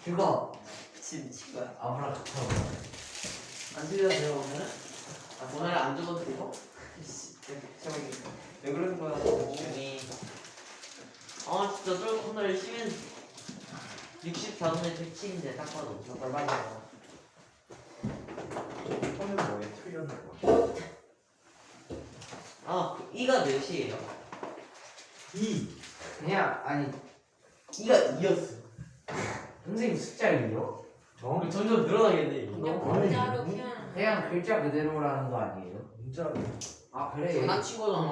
그거 미친 거야. 아브라카타브라. 안 들려요 오늘은? 오늘 안 죽어도 되고? 왜 그러는 거야? 조용히. 진짜 저 오늘 열심히 했는데 64분의 107인데 딱 봐도 얼마냐. 오늘 뭐에 틀렸는 거야? 이가 몇이에요? 2. 그냥 아니 이가 2였어. 선생님 숫자를요? 점점 늘어나겠네. 그냥 아니, 문자로 그냥 그냥 글자 그대로라는 거 아니에요? 문자로. 아 그래. 장난친 거잖아.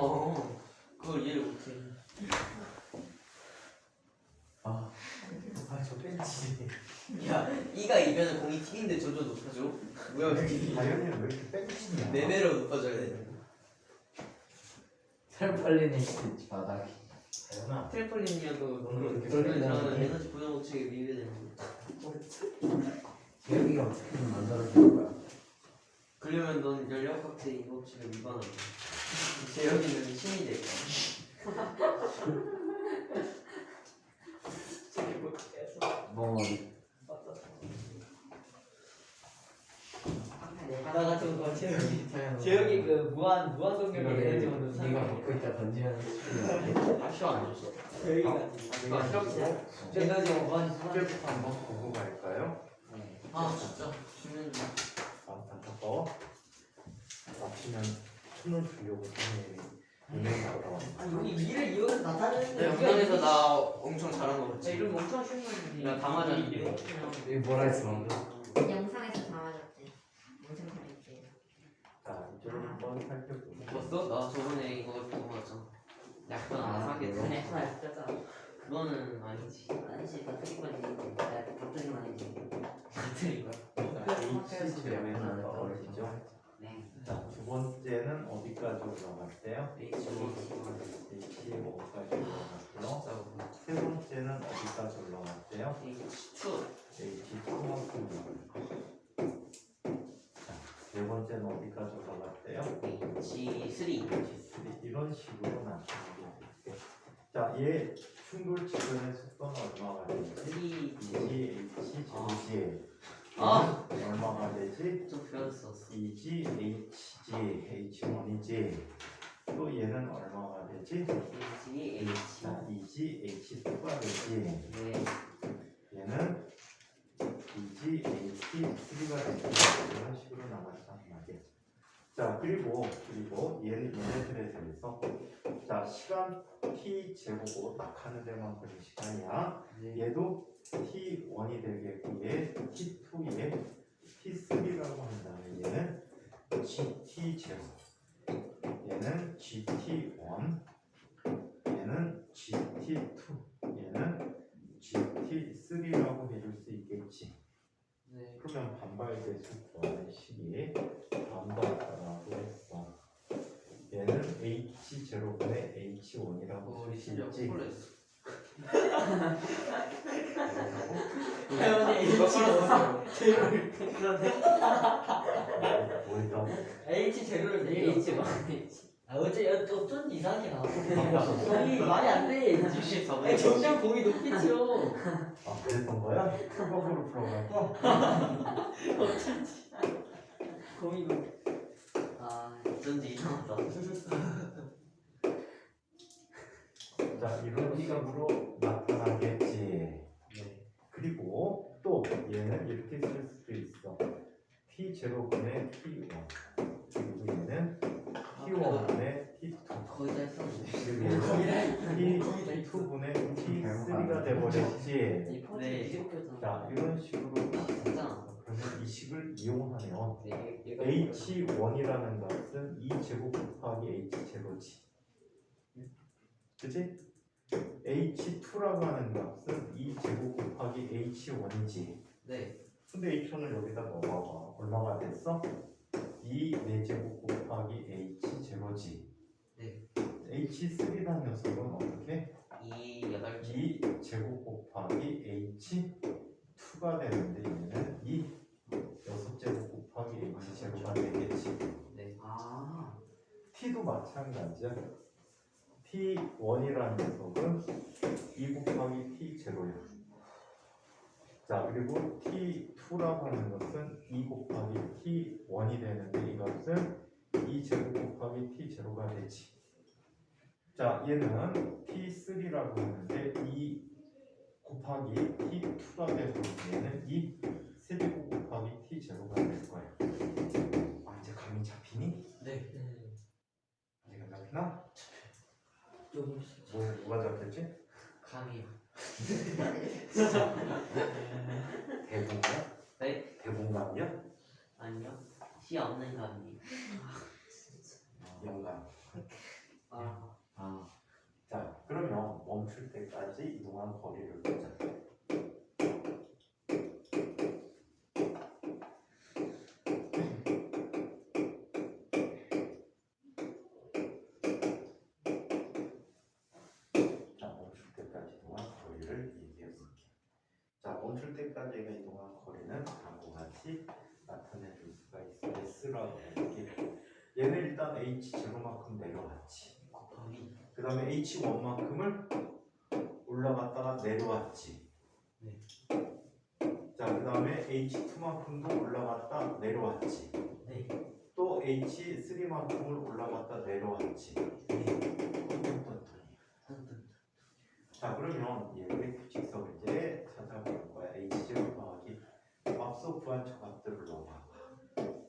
그걸 이해를 못해. 저 뺀지. 야, 이가 2면 공이 튀긴데 점점 높아져. 뭐야 그게? 다현이는 왜 이렇게 뺀지냐? 4배로 높아져야 돼. 살팔리는 시트 바닥이. 다현아. 트램펄린이어도 그러려면 저는 에너지 보존 법칙에 위배되는 거. 재혁이가 어떻게든 만들어줄 거야. 그러면 넌 연력학제 법칙을 위반하고 재혁이는 신이 될 거야. 멍어리. 바다 같은 거 재혁이 재혁이 그 무한동력의 에너지 얻는 네가 먹고 있다 던지면 수준이 아쉬워 안 줬어. 재혁이가 이렇게 에너지 무한 숙제부터 한번 보고 갈까요? 진짜 주면 안타까워. 맞히면 춤을 추려고 선생님이 유명히 나가다. 여기 위를 이용해서 나타내는데 영상에서 나 엄청 잘한 거 같지? 이런 엄청 쉬운 건데 나 다 맞았는데. 이게 뭐라 했어 방금? 영상에서 다 맞았지. 엄청 잘했지. 자, 이쪽을 한번 살펴보고. 봤어? 나 저번에 이거 보고 맞잖아. 약간 아삭해. 그냥 하나 였잖아. 그거는 아니지. 아니지 다 틀린 거지. 다 틀린 거 아니지. 같은 거야. H 제외는 어디죠? 네. 자, 두 번째는 어디까지 올라갔대요? H5까지 올라갔고요. 세 번째는 어디까지 올라갔대요? H2 H2만큼 올라갔고. 자, 네 번째는 어디까지 올라갔대요? H3 이런 식으로 나타나게 될게. 자, 얘 충돌 지점의 속도는 얼마가 되지? 2G H 제곱이 얼마가 되지? 좀 배웠었어. 2G HG H1이지. 또 얘는 얼마가 되지? H 자, 2G H2가 되지. 네. 얘는 2G H3가 되지. 이런 식으로 나갔단 말이야. 자, 그리고 얘네들에 대해서 자, 시간 t 제곱으로 딱 하는 데만 걸린 시간이야. 얘도 t1이 되겠고 얘 t2에 t3라고 한다면 얘는 gt 제곱, 얘는 gt1, 얘는 gt2, 얘는 gt3라고 해줄 수 있겠지. 네. 그러면 반발대수 구하는 식이 반발가라고 했어. 얘는 H0분의 H1이라고 쓸 수 진짜 있지. 콜했어. 태연이 이거 콜했어. 뭐였다고? H 제로를 내 H만 어쩐지 이상하게 나왔어. 공이 말이 안 돼. 64분의 점점 공이 높이 튀어. 아, 그랬던 거야? 풀법으로 풀어갈까? 공이 높이. 어쩐지 이상하다. 자, 이런 식으로 나타나겠지. 네. 그리고 또 얘는 이렇게 쓸 수도 있어. T0분의 T1. 그리고 얘는 T1분의 T2. 거의 다 했었는데. 그리고 얘는 T2분의 T3가 돼버렸지. 네. 자, 이런 식으로 진짜. 그러면 이 식을 이용하면 네. H1이라는 값은 2제곱 곱하기 H제로지. 그치? H2라고 하는 값은 2제곱 곱하기 H1이지. 네. 근데 H1을 여기다 넣어봐봐. 얼마가 됐어? 2 4제곱 곱하기 H제로지. 네. H3라는 녀석은 어떻게? 8개. 2제곱 곱하기 H2가 되는데 얘는 6제곱 곱하기 H제로가 되겠지. 네. T도 마찬가지야. T1이라는 녀석은 2 곱하기 T0야. 자 그리고 T2라고 하는 것은 2 곱하기 T1이 되는데 이것은 2제곱 곱하기 T0가 되지. 자 얘는 T3라고 하는데 2 곱하기 T2가 되고 얘는 2 세제곱 곱하기 T0가 될 거야. 아 이제 감이 잡히니? 네. 아직 안 잡히나? 좀 뭐가 잡혔지? 감이요. 대봉감? 네? 대봉감이야? 아니요. 시 없는 감이. 영감. 아. 자 그러면 멈출 때까지 이동한 거리를 보자. 자 멈출 때까지 이동한 거리를 얘기해 볼게. 자 멈출 때까지 이동한 거리는 다음과 같이 나타내 줄 수가 있어. S라고 할게. 얘는 일단 H 제로만큼 내려왔지. 곱하기. 그 다음에 H1만큼을 올라갔다가 내려왔지. 네. 자, 그 다음에 H2만큼도 올라갔다 내려왔지. 네. 또 H3만큼을 올라갔다 내려왔지. 자, 그러면 얘의 규칙성을 이제 찾아볼 거야. H0 더하기 앞서 구한 저 값들을 넣어봐.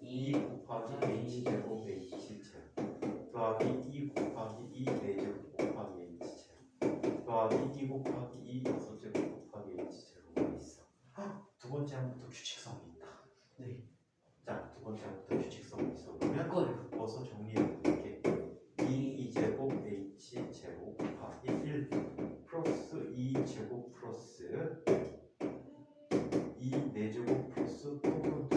2 곱하기 H제곱 H7 더하기 2 곱하기 2 4제곱 곱하기 H제곱 더하기 2 곱하기 2 6제곱 곱하기 H제곱가 있어. 두 번째 항부터 규칙성이 있다. 네. 자, 두 번째 항부터 규칙성이 있어. 그러면 이걸. 어서 정리해 볼게. 2제곱 H제곱 곱하기 1 플러스 2제곱 플러스 2 4제곱 플러스 또는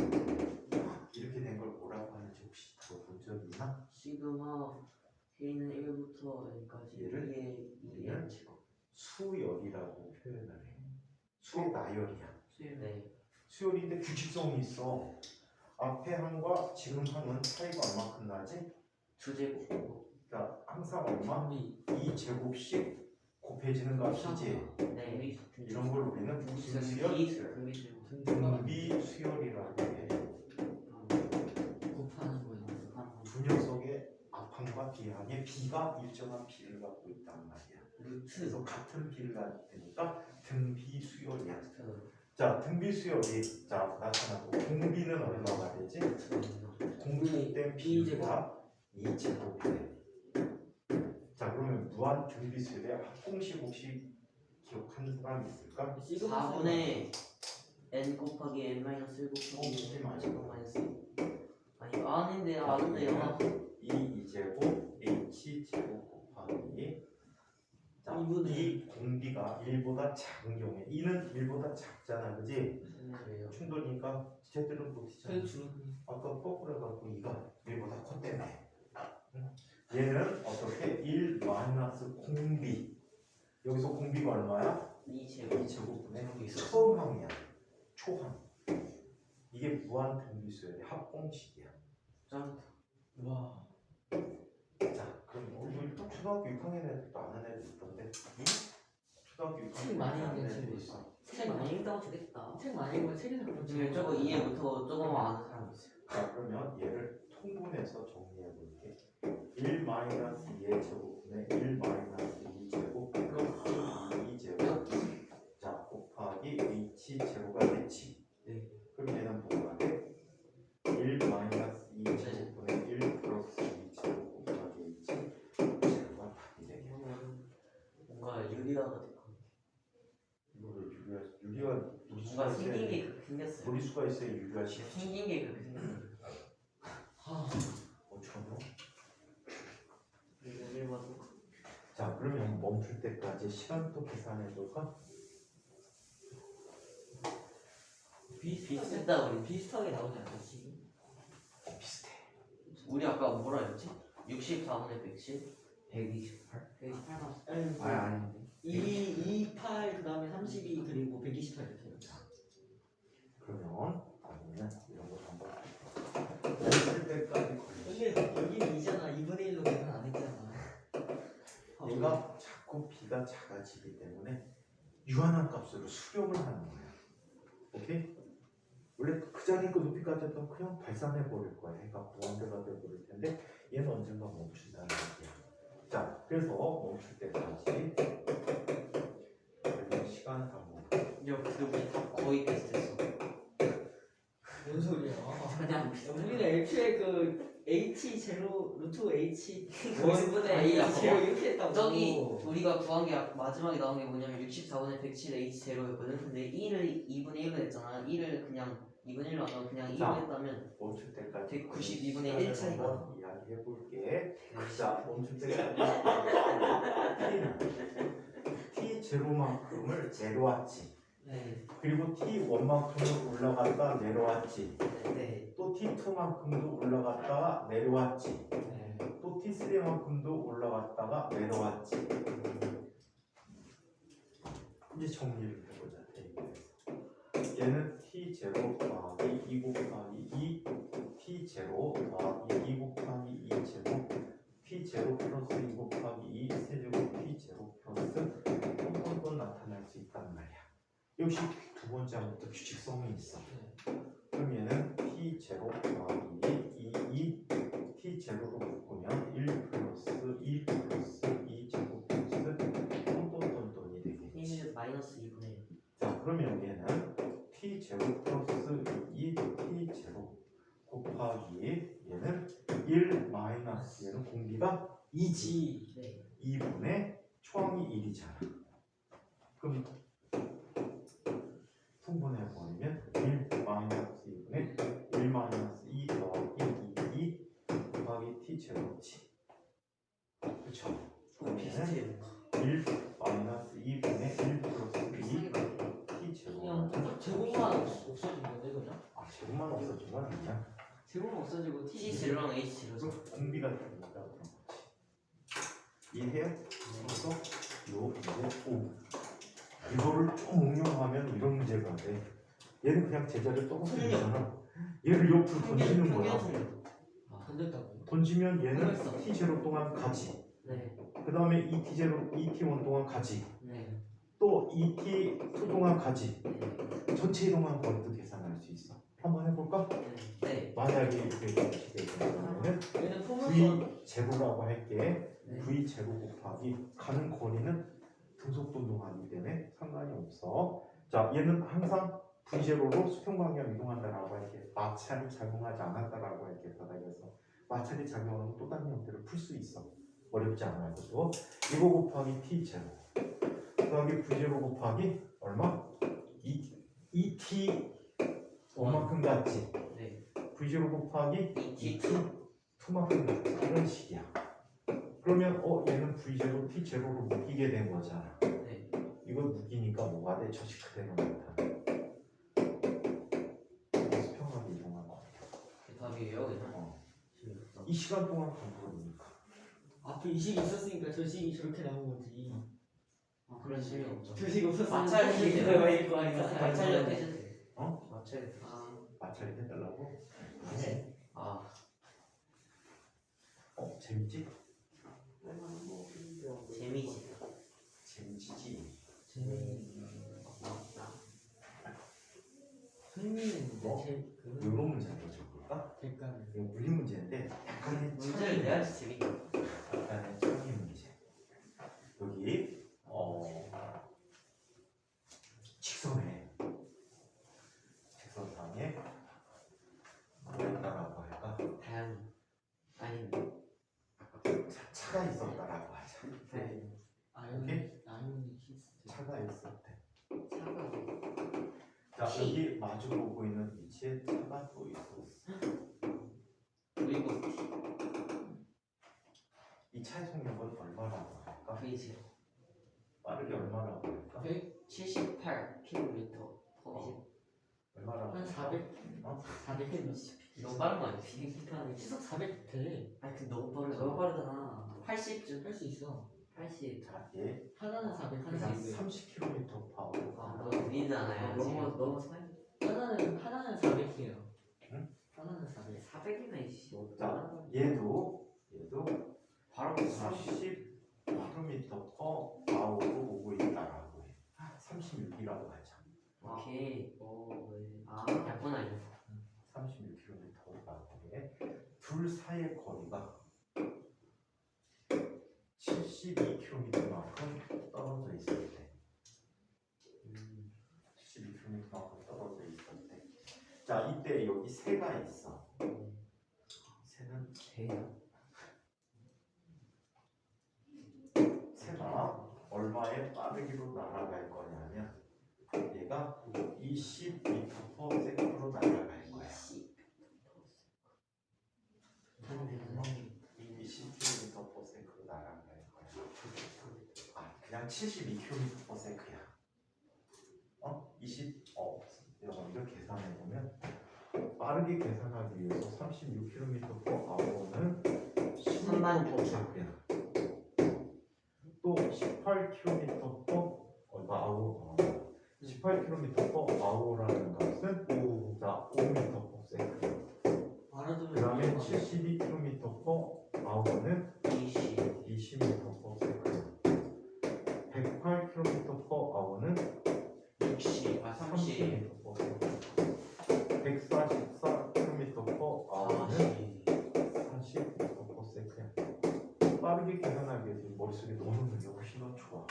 이렇게 된 걸 뭐라고 하는지 혹시 들어본 적 있나? 시그마 K는 1부터 N까지 얘를 2의 제곱. 수열이라고 표현을 해. 수의 나열이야. 네. 수열인데 규칙성이 있어. 앞에 항과 지금 항은 차이가 얼마큼 나지? 주제곱. 그러니까 항상 얼마? 2제곱씩 곱해지는 값이지. 네. 이런 걸 우리는 무슨 수열? 등비 수열이라고 해. 곱하는 거예요. 두 녀석의 앞항과 뒤항에 B가 일정한 비를 갖고 있단 말이야. 그래서 같은 비를 갖게 되니까 등비 수열이야. 자, 등비 수열이 자 나타나고 공비는 얼마가 되지? 공비된 B가 2제곱 돼. 자, 그러면 무한 등비 수열의 합공식 혹시 기억하는 사람 있을까? 4분의 N 곱하기 N 마이너스 1 곱하기 N 마이너스 1 아니 아닌데요. 아는데요. 2제곱 H제곱 곱하기 자, 이 공비가 1보다 작은 경우에 2는 1보다 작잖아, 그지? 그래요. 충돌이니까 쟤들은 못이잖아. 아까 거꾸로 해갖고 2가 1보다 컸다며. 얘는 어떻게? 1 마이너스 공비. 여기서 공비가 얼마야? 2제곱. 2제곱분의 처음항이야. 초항. 이게 무한 등비수열의 합공식이야. 짱. 와. 자, 그럼 우리 또 초등학교 6학년 애들도 아는 애들 있던데? 응? 초등학교 6학년 책 많이 아는 읽는 애들 친구 있어. 책 많이 읽다고 좋겠다. 책 많이 읽으면 책에서 그런 지금 저거 이해부터 조금 아는 사람 있어요. 자, 그러면 얘를 통분해서 정리해 볼게. 1 마이너스 2의 제곱분의 1 마이너스 2제곱 플러스 2제곱 자, 곱하기 H제곱가 되지. 네. 그럼 얘는 뭐가 돼? 1 마이너스 2제곱분의 1 플러스 2제곱 곱하기 H제곱가 답이 되게. 뭔가 유리화 같은 거. 뭐를 유리가 뭔가 생긴 게 그렇게 생겼어요. 무리수가 있어야 유리가 시 생긴 게 그렇게 생겼어요. 어쩌면 이거 일봐도. 자, 그러면 멈출 때까지 시간도 계산해 볼까? 비슷했다 우리. 비슷하게 나오지 않았지? 비슷해. 우리 아까 뭐라 했지? 64분의 110? 128? 128만. 아니 아닌데. 28 그다음에 32 그리고 128 이렇게 해요. 그러면 아니면 이런 거 한번 멈출 때까지 걸리지. 근데 여기는 2잖아. 2분의 1로 계산 안 했잖아. 얘가 자꾸 B가 작아지기 때문에 유한한 값으로 수렴을 하는 거야. 오케이? 원래 그 자리 그 높이까지 했던 그냥 발산해 버릴 거야. 해가 무한대가 돼 버릴 텐데 얘는 언젠가 멈춘다는 얘기야. 자, 그래서 멈출 때까지 걸리는 시간 한번. 야, 근데 우리 다 거의 비슷했어. 뭔 소리야? 그냥 우리는 애초에 그 H 제로 루트 H 거기서부터 A A야, 제로 봐봐. 이렇게 했다고. 저기 우리가 구한 게 마지막에 나온 게 뭐냐면 64분의 107 H0였거든. 근데 1을 2분의 1로 했잖아. 1을 그냥 2분의 1로 안 하고 그냥 2로 자. 했다면 멈출 때까지 192 분의 1 차이가 나. 한번 이야기해 볼게. 자, 멈출 때까지 t 제로만큼을 내려왔지. 네. 그리고 t1만큼을 올라갔다 내려왔지. 네. 또 t2만큼도 올라갔다가 내려왔지. 네. 또 t3만큼도 올라갔다가 내려왔지. 이제 정리를 해보자. 얘는 t0 더하기 2 곱하기 2 t0 더하기 2 곱하기 2 제곱 t0 플러스 2 곱하기 2 세제곱 t0 플러스 또 나타날 수 있단 말이야. 역시 두 번째 항부터 규칙성이 있어. 그럼 얘는 t0 더하기 2 t0로 바꾸면 1 플러스 2 플러스 2 제곱 플러스 똥똥똥똥이 되겠지. 1 마이너스 2분의 1. 자, 그러면 얘는 t0 플러스 2 t0 곱하기 얘는 1 마이너스 얘는 공비가 2지. 네. 2분의 초항이 1이잖아. 그럼 분분해버리면 1 마이너스 2분의 1 마이너스 2 더하기 2 곱하기 t0지. 그쵸? 비슷해요. 1 마이너스 2분의 1 플러스 2 그냥 t0 제곱만 없어진 건데 그냥? 아, 제곱만 없어지면 그냥 제곱만 없어지고 T 제로랑 H 제로죠. 공비가 됩니다. 그런 거지. 이해해요? 그래서 요 이제 5 이거를 좀 응용하면 이런 문제가 돼. 얘는 그냥 제자리를 떨어뜨리잖아. 얘를 옆으로 던지는 거야. 던졌다고. 던지면 얘는 그랬어. t0 동안 가지. 네. 그 다음에 이 t0, 이 t1 동안 가지. 네. 또 이 t2 동안 가지. 네. 전체 이동한 거리도 계산할 수 있어. 한번 해볼까? 네. 만약에 이렇게 되면 얘는 포물선. v 제로라고 할게. 네. v 제로 곱하기 가는 거리는 등속도 운동하기 때문에 상관이 없어. 자, 얘는 항상 v 제로로 수평 방향 이동한다라고 할게. 마찰이 작용하지 않았다라고 할게. 바닥에서 마찰이 작용하는 또 다른 형태를 풀 수 있어. 어렵지 않아요. 또 이거 곱하기 t 제로 더하기 v 제로 곱하기 얼마? 2t 5만큼 같지. 네. v 제로 곱하기 2T 2만큼 같지. 이런 식이야. 그러면 얘는 v 제로 t 제로로 묶이게 된 거잖아. 네. 이거 묶이니까 뭐가 돼? 저식 그대로 나타나. 수평하게 이동한 거. 답이에요, 그냥. 이 시간 동안 간 거니까. 앞에 이 식이 있었으니까 저 식이 저렇게 나온 거지. 그런 실력 없죠. 저 식이 없었으면 마찰 이 식이 해도 들어가 있고 아니면 마찰력 해주세요. 어? 마찰. 마찰이 해달라고? 네. 아. 재밌지? 재미지. 재밌지. 흥미있는데 제 이런 문제 한번 줘볼까? 될까요? 이거 물리 문제인데 약간의 문제를 내야지 재밌게. 약간의 창의 문제. 여기 직선상에 뭐였다라고 할까? 다양히. 아니. 차가 있었다라고 하자. 네. 아이오닉 히스트. 차가 있었대. 차가. 자, 키. 여기 마주보고 있는 위치에 차가 또 있었어. 그리고 이 차의 속력은 얼마라고 할까? V0. 빠르게 얼마라고 할까? 78km/h. 얼마라고 한 할까? 400? 어? 400km. 너무 빠른 거 아니야? 비행기가 시속 400 돼. 아니 근데 너무 빠르다. 너무 빠르잖아. 80쯤. 할 수 있어. 80. 자, 얘 하나는 400, 그냥 하나는 200. 30km 파워가 아, 너무 느리잖아요. 너무 사이. 하나는 400이에요. 응? 하나는 400. 400이면 이씨. 자, 얘도 바로 40km/h로 오고 있다라고 해. 36이라고 하자. 오케이. 오, 네. 아 약분 아니야. 36km가 둘 사이의 거리가 72km만큼 떨어져 있을 때 72km만큼 떨어져 있을 때 자, 이때 여기 새가 있어. 새는 새가 얼마에 빠르기로 날아갈 거냐면 얘가 20m/s로 날아갈 거야. 20km/s로 날아갈 거야. 아, 그냥 72km/s야. 이렇게 계산해 보면 빠르게 계산하기 위해서 36km/h는 16,000야. 또 18km/h라는 값은 자 5m/s. 그 다음에 72km/h는 20m/s. 108km/h는 60, 아 30, 30m/s. 144km/h는 40m/s야. 빠르게 계산하기 위해서 머릿속에 넣어놓는 게 훨씬 더 좋아.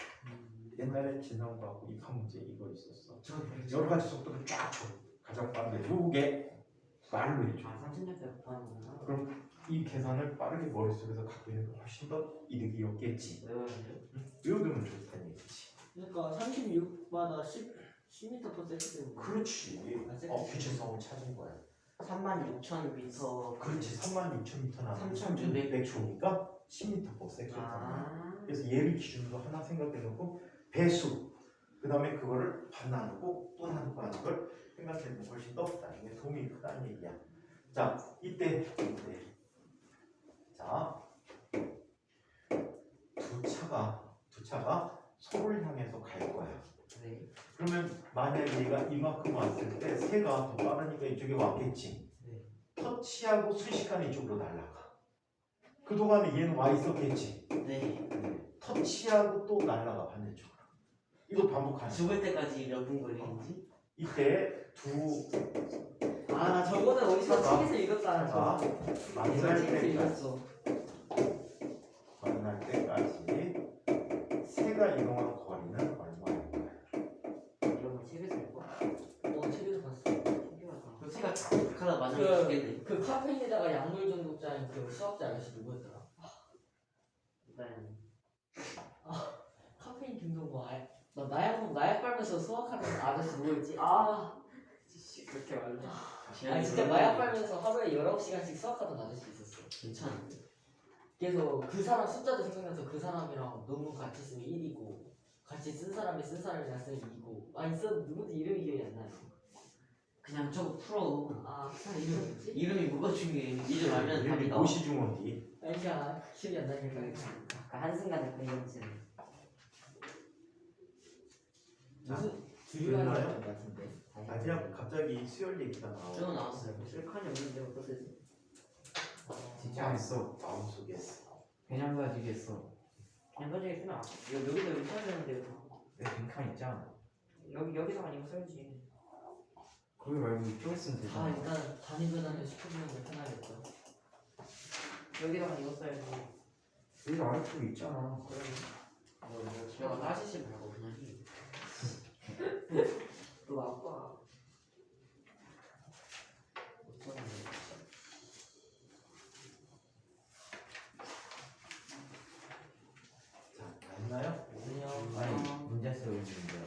옛날에 지난거하고 입학 문제 이거 있었어. 여러 가지 속도를 쫙 줘. 가장 빠르게 두 개 말로 해줘. 아 3,600 곱하는 거구나. 그럼 이 계산을 빠르게 머릿속에서 갖고 있는 게 훨씬 더 이득이었겠지. 외워두면 좋다는 얘기지. 그러니까 36마다 10m/s. 그렇지. 규칙성을 찾은 거야. 36,000m. 그렇지. 36,000m나 3,600 3,600초니까 10m/s. 아 그래서 얘를 기준으로 하나 생각해놓고 배수, 그 다음에 그거를 반 나누고 또 나누고 하는 걸 생각해보면 훨씬 더 나중에 도움이 크다는 얘기야. 자, 이때 자, 두 차가 서로를 향해서 갈 거야. 네. 그러면 만약 얘가 이만큼 왔을 때 새가 더 빠르니까 이쪽에 왔겠지. 네. 터치하고 순식간에 이쪽으로 날아가. 그동안에 얘는 와 있었겠지. 네. 터치하고 또 날아가 반대쪽으로. 이거 반복하는 죽을 때까지 몇 분 걸리는지? 이때 나 저거는 어디서 책에서 읽었다. 자, 만날 때까지 새가 이동한 거리는 얼마일까요? 이런 거 책에서 읽어? 책에서 봤어. 신기하다. 그 새가 하다 맞으면 죽겠네. 그 카페인에다가 약물 중독자인 그 수학자 아저씨 누구였더라? 일단 카페인 중독 너 마약 빨면서 수학하는 아저씨 누구였지? 그렇게 말해. 진짜 마약 빨면서 하루에 19시간씩 수학하던 아저씨 있었어. 괜찮은데? 그래서 그 사람 숫자도 생각나서 그 사람이랑 논문 같이 쓰면 1이고 같이 쓴 사람이랑 쓰면 2고 누구도 이름이 기억이 안 나요. 그냥 저거 풀어. 그 사람 이름 뭐지? 이름이 뭐가 중요해? 이름 알면 답이 나와. 고시중원디. 아니야 기억이 안 나니까. 아까 한순간에 그림지. 무슨 됐나요? 주류하는 것 같은데. 그냥 갑자기 수열 얘기가 나와. 저거 나왔어요. 실칸이 없는데 어떠세요? 진짜 안 써. 마음속에 그냥 가지겠어. 그냥 가지고 있으면 여기도 이렇게 써야 되는데 내 빈칸 있잖아. 여기서만 이거 써야지. 거기 말고 이쪽에 쓰면 되잖아. 일단 단위변환을 시켜주는 게 편하겠죠. 여기다가 이거 써야지. 여기 아래쪽에 있잖아. 그러면 제가 따지지 말고 그냥 해. 너 아빠. 자, 다 했나요? 아니 문제 쓰고 있는데요.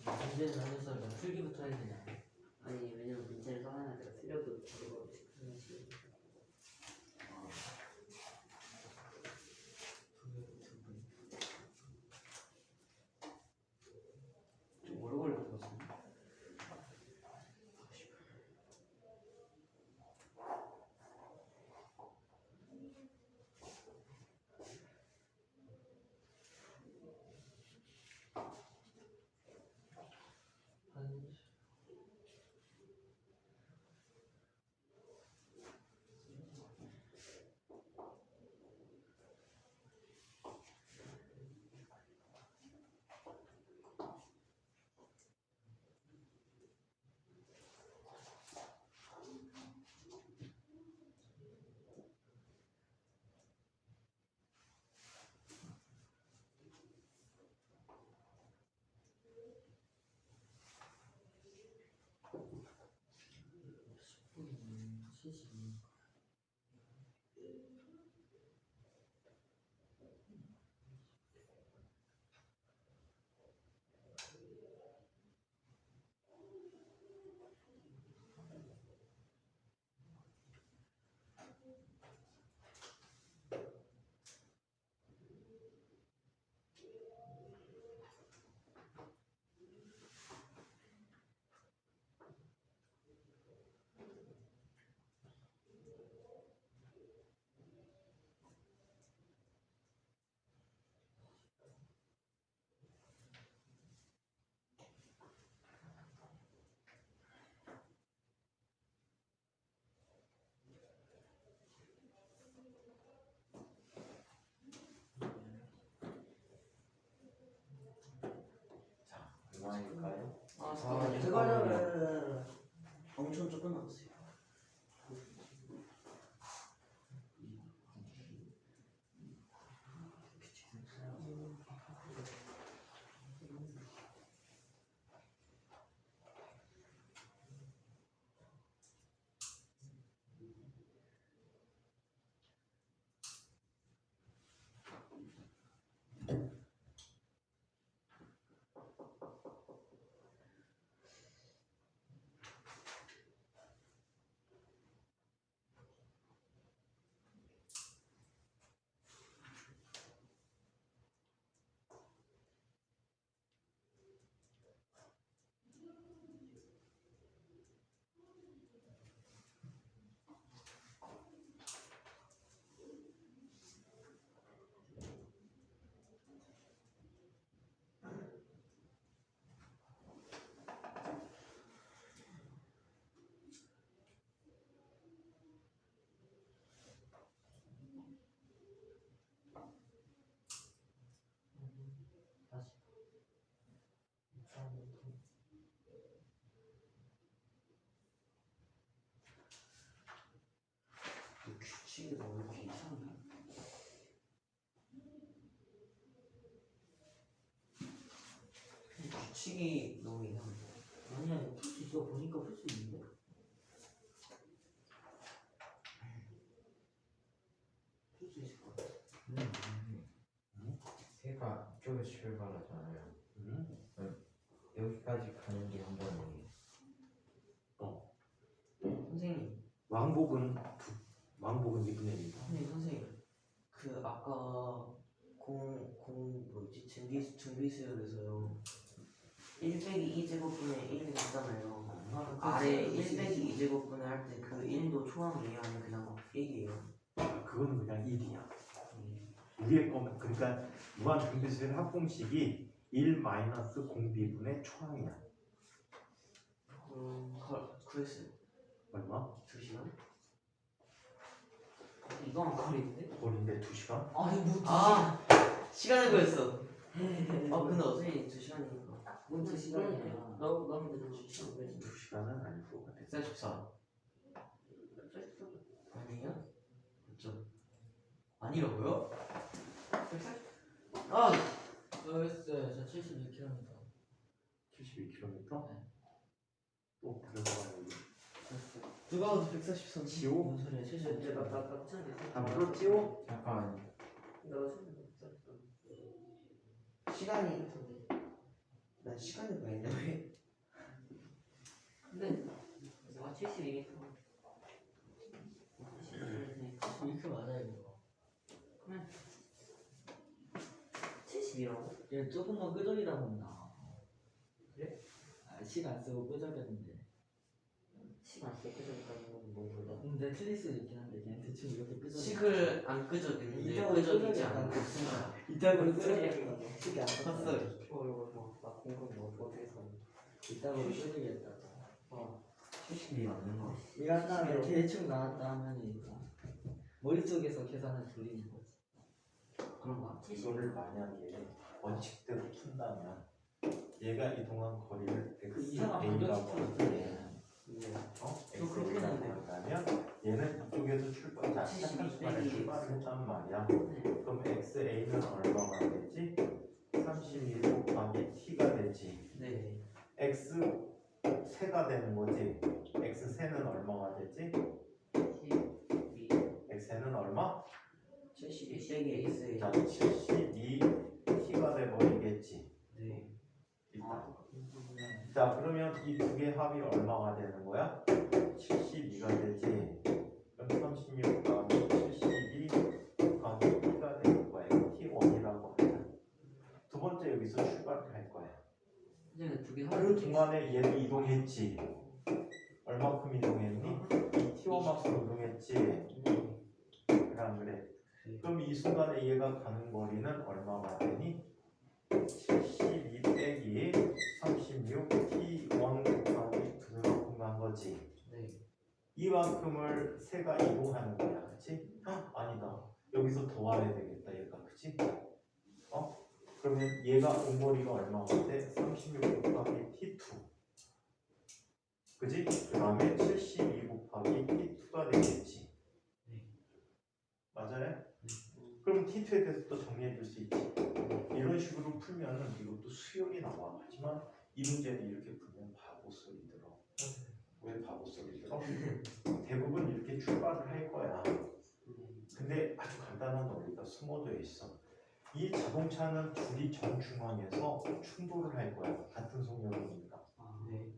문제는 하면서 일단 풀기부터 해야 되냐. 아니 왜냐면 문제를 써놔야 내가 틀려도 저거 하나씩. 좀 오래 걸릴 것 같은데. 얼마일까요? 아 아, 잠깐만요. 그거는 엄청 조금 남았어요. 규칙이 왜 이렇게 이상해? 규칙이 너무 이상해. 아니야 풀 수 있어. 보니까 풀 수 있는데. 풀 수 있을 것 같아. 새가 이쪽에서 출발하잖아요. 여기까지 가는 게 한 번이에요. 선생님, 왕복은 2분의 1이다. 선생님, 그 아까 뭐지 증비수열에서요 1 빼기 2제곱분의 1이 있잖아요. 아래 1 빼기 2제곱분의 할 때 그 1도 초항이에요? 아니면 그냥 1이에요? 그거는 그냥 1이야. 위에 거면 그러니까 무한 등비수열 합공식이 1 마이너스 공비분의 초항이야. 구했어요. 얼마? 2시간? 이거랑 거리인데? 거리인데 2시간? 아니 뭐 아! 시간을 구했어. 근데 어차피 2시간이니까. 뭔 시간이야? 너 근데 너 시간 왜? 2시간은 아닐 것 같아. 144. 아니에요? 그렇죠. 아니라고요? 140. 아! 저 했어요. 저 72km. 72km? 네. 또 들어가야 돼. 누가 봐도 143. 지호? 뭔 소리야? 72km. 다 풀었지요? 잠깐. 시간이 난 시간이 왜 있냐 왜? 근데 내가 72km. 72km 맞아요 이거. 70이라고? 얘 조금만 끄적이다 본다. 그래? 아 시간 쓰고 끄적였는데. 시간 안 끄적이니까 뭐 몰라. 근데 틀릴 수도 있긴 한데 그냥 대충 이렇게 끄적여. 식을 안 끄적이는데 이따가 끄적이지 끄적이지 않고 않고 없습니다. 이따구로 끄적였다고. 시간 안 봤어요. 나 공부 어떻게 했어? 이따구로 끄적였다고. 70이 맞는 거. 이거 한 다음에 대충 나왔다 하면 이거 머릿속에서 계산을 돌리는 거지. 그런가? 이거를 만약에 원칙대로 푼다면 얘가 이동한 거리를 그 이상한 xa라고 방정식 하는데 저 그렇게 xa라고 하는데요. 한다면 얘는 이쪽에서 출발, 자, 시작한 순간에 출발을 했단 말이야. 그럼 xa는 얼마가 되지? 31 곱하기 t가 되지. 네. x 세가 되는 거지. x 세는 얼마가 되지? x는 얼마? 72 빼기 X. 자, 72 t가 돼버리겠지. 네. 일단. 자, 그러면 이 두 개 합이 얼마가 되는 거야? 72가 되지. 그럼 36 곱하기 72 곱하기 t가 되는 거야. 이거 t1이라고 하자. 두 번째 여기서 출발을 할 거야. 근데 두개 그 동안에 얘도 이동했지. 얼마큼 이동했니? 이 t1만큼 이동했지. 그래 안 그래? 그럼 이 순간에 얘가 가는 거리는 얼마가 되니? 72 빼기 36 t1 곱하기 2만큼 간 거지. 네. 이만큼을 새가 이동하는 거야, 그렇지? 아니다. 여기서 더와야 되겠다, 얘가, 그렇지? 그러면 얘가 원거리가 얼마인데 36 곱하기 T2 그지? 그 다음에 72 곱하기 T2가 되겠지. 맞아요? 그럼 T2에 대해서 또 정리해 줄 수 있지. 이런 식으로 풀면은 이것도 수열이 나와. 하지만 이 문제는 이렇게 풀면 바보 소리 들어. 왜 바보 소리 들어? 대부분 이렇게 출발을 할 거야. 근데 아주 간단한 논리가 숨어져 있어. 이 자동차는 둘이 정중앙에서 충돌을 할 거야. 같은 속력이니까. 네.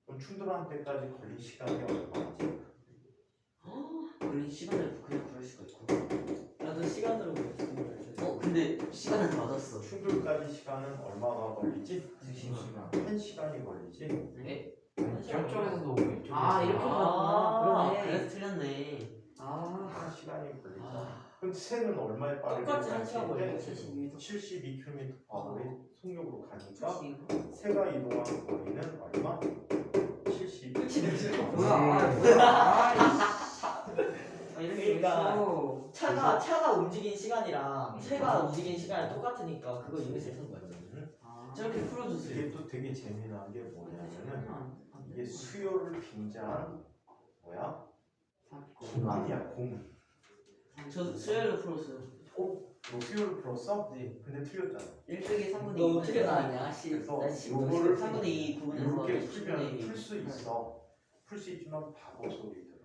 그럼 충돌하는 때까지 걸린 시간이 얼마지? 걸린 시간을 그냥 구할 수가 있고. 나도 시간으로 보였어. 근데 시간은 맞았어. 충돌까지 시간은 얼마가 걸리지? 2시간. 1시간이 걸리지. 네? 저쪽에서도 오고 이쪽에서. 이렇게 아, 그러네. 그래서 틀렸네. 1시간이 걸리죠. 그럼 새는 얼마에 빠르게 똑같이 한 갈지? 시간 걸려. 72km/h의 속력으로 가니까 72. 새가 이동하는 거리는 얼마? 70. 그러니까 차가 움직인 시간이랑 새가 움직인 시간이 똑같으니까 그거 유닛을 쓴 거야. 저렇게 풀어주세요. 이게 또 되게 재미난 게 뭐냐면은 이게 수요를 빙자한 뭐야? 공이야 공. 저 수열로 풀었어요. 너 수요를 풀었어? 네. 근데 틀렸잖아. 1빼기 3분의 2. 너 어떻게 나왔냐? 그래서 씨, 요거를 3분의 2 구분해서 이렇게 풀면 10분의 풀 수 있어. 풀 수 있지만 바보 소리 들어.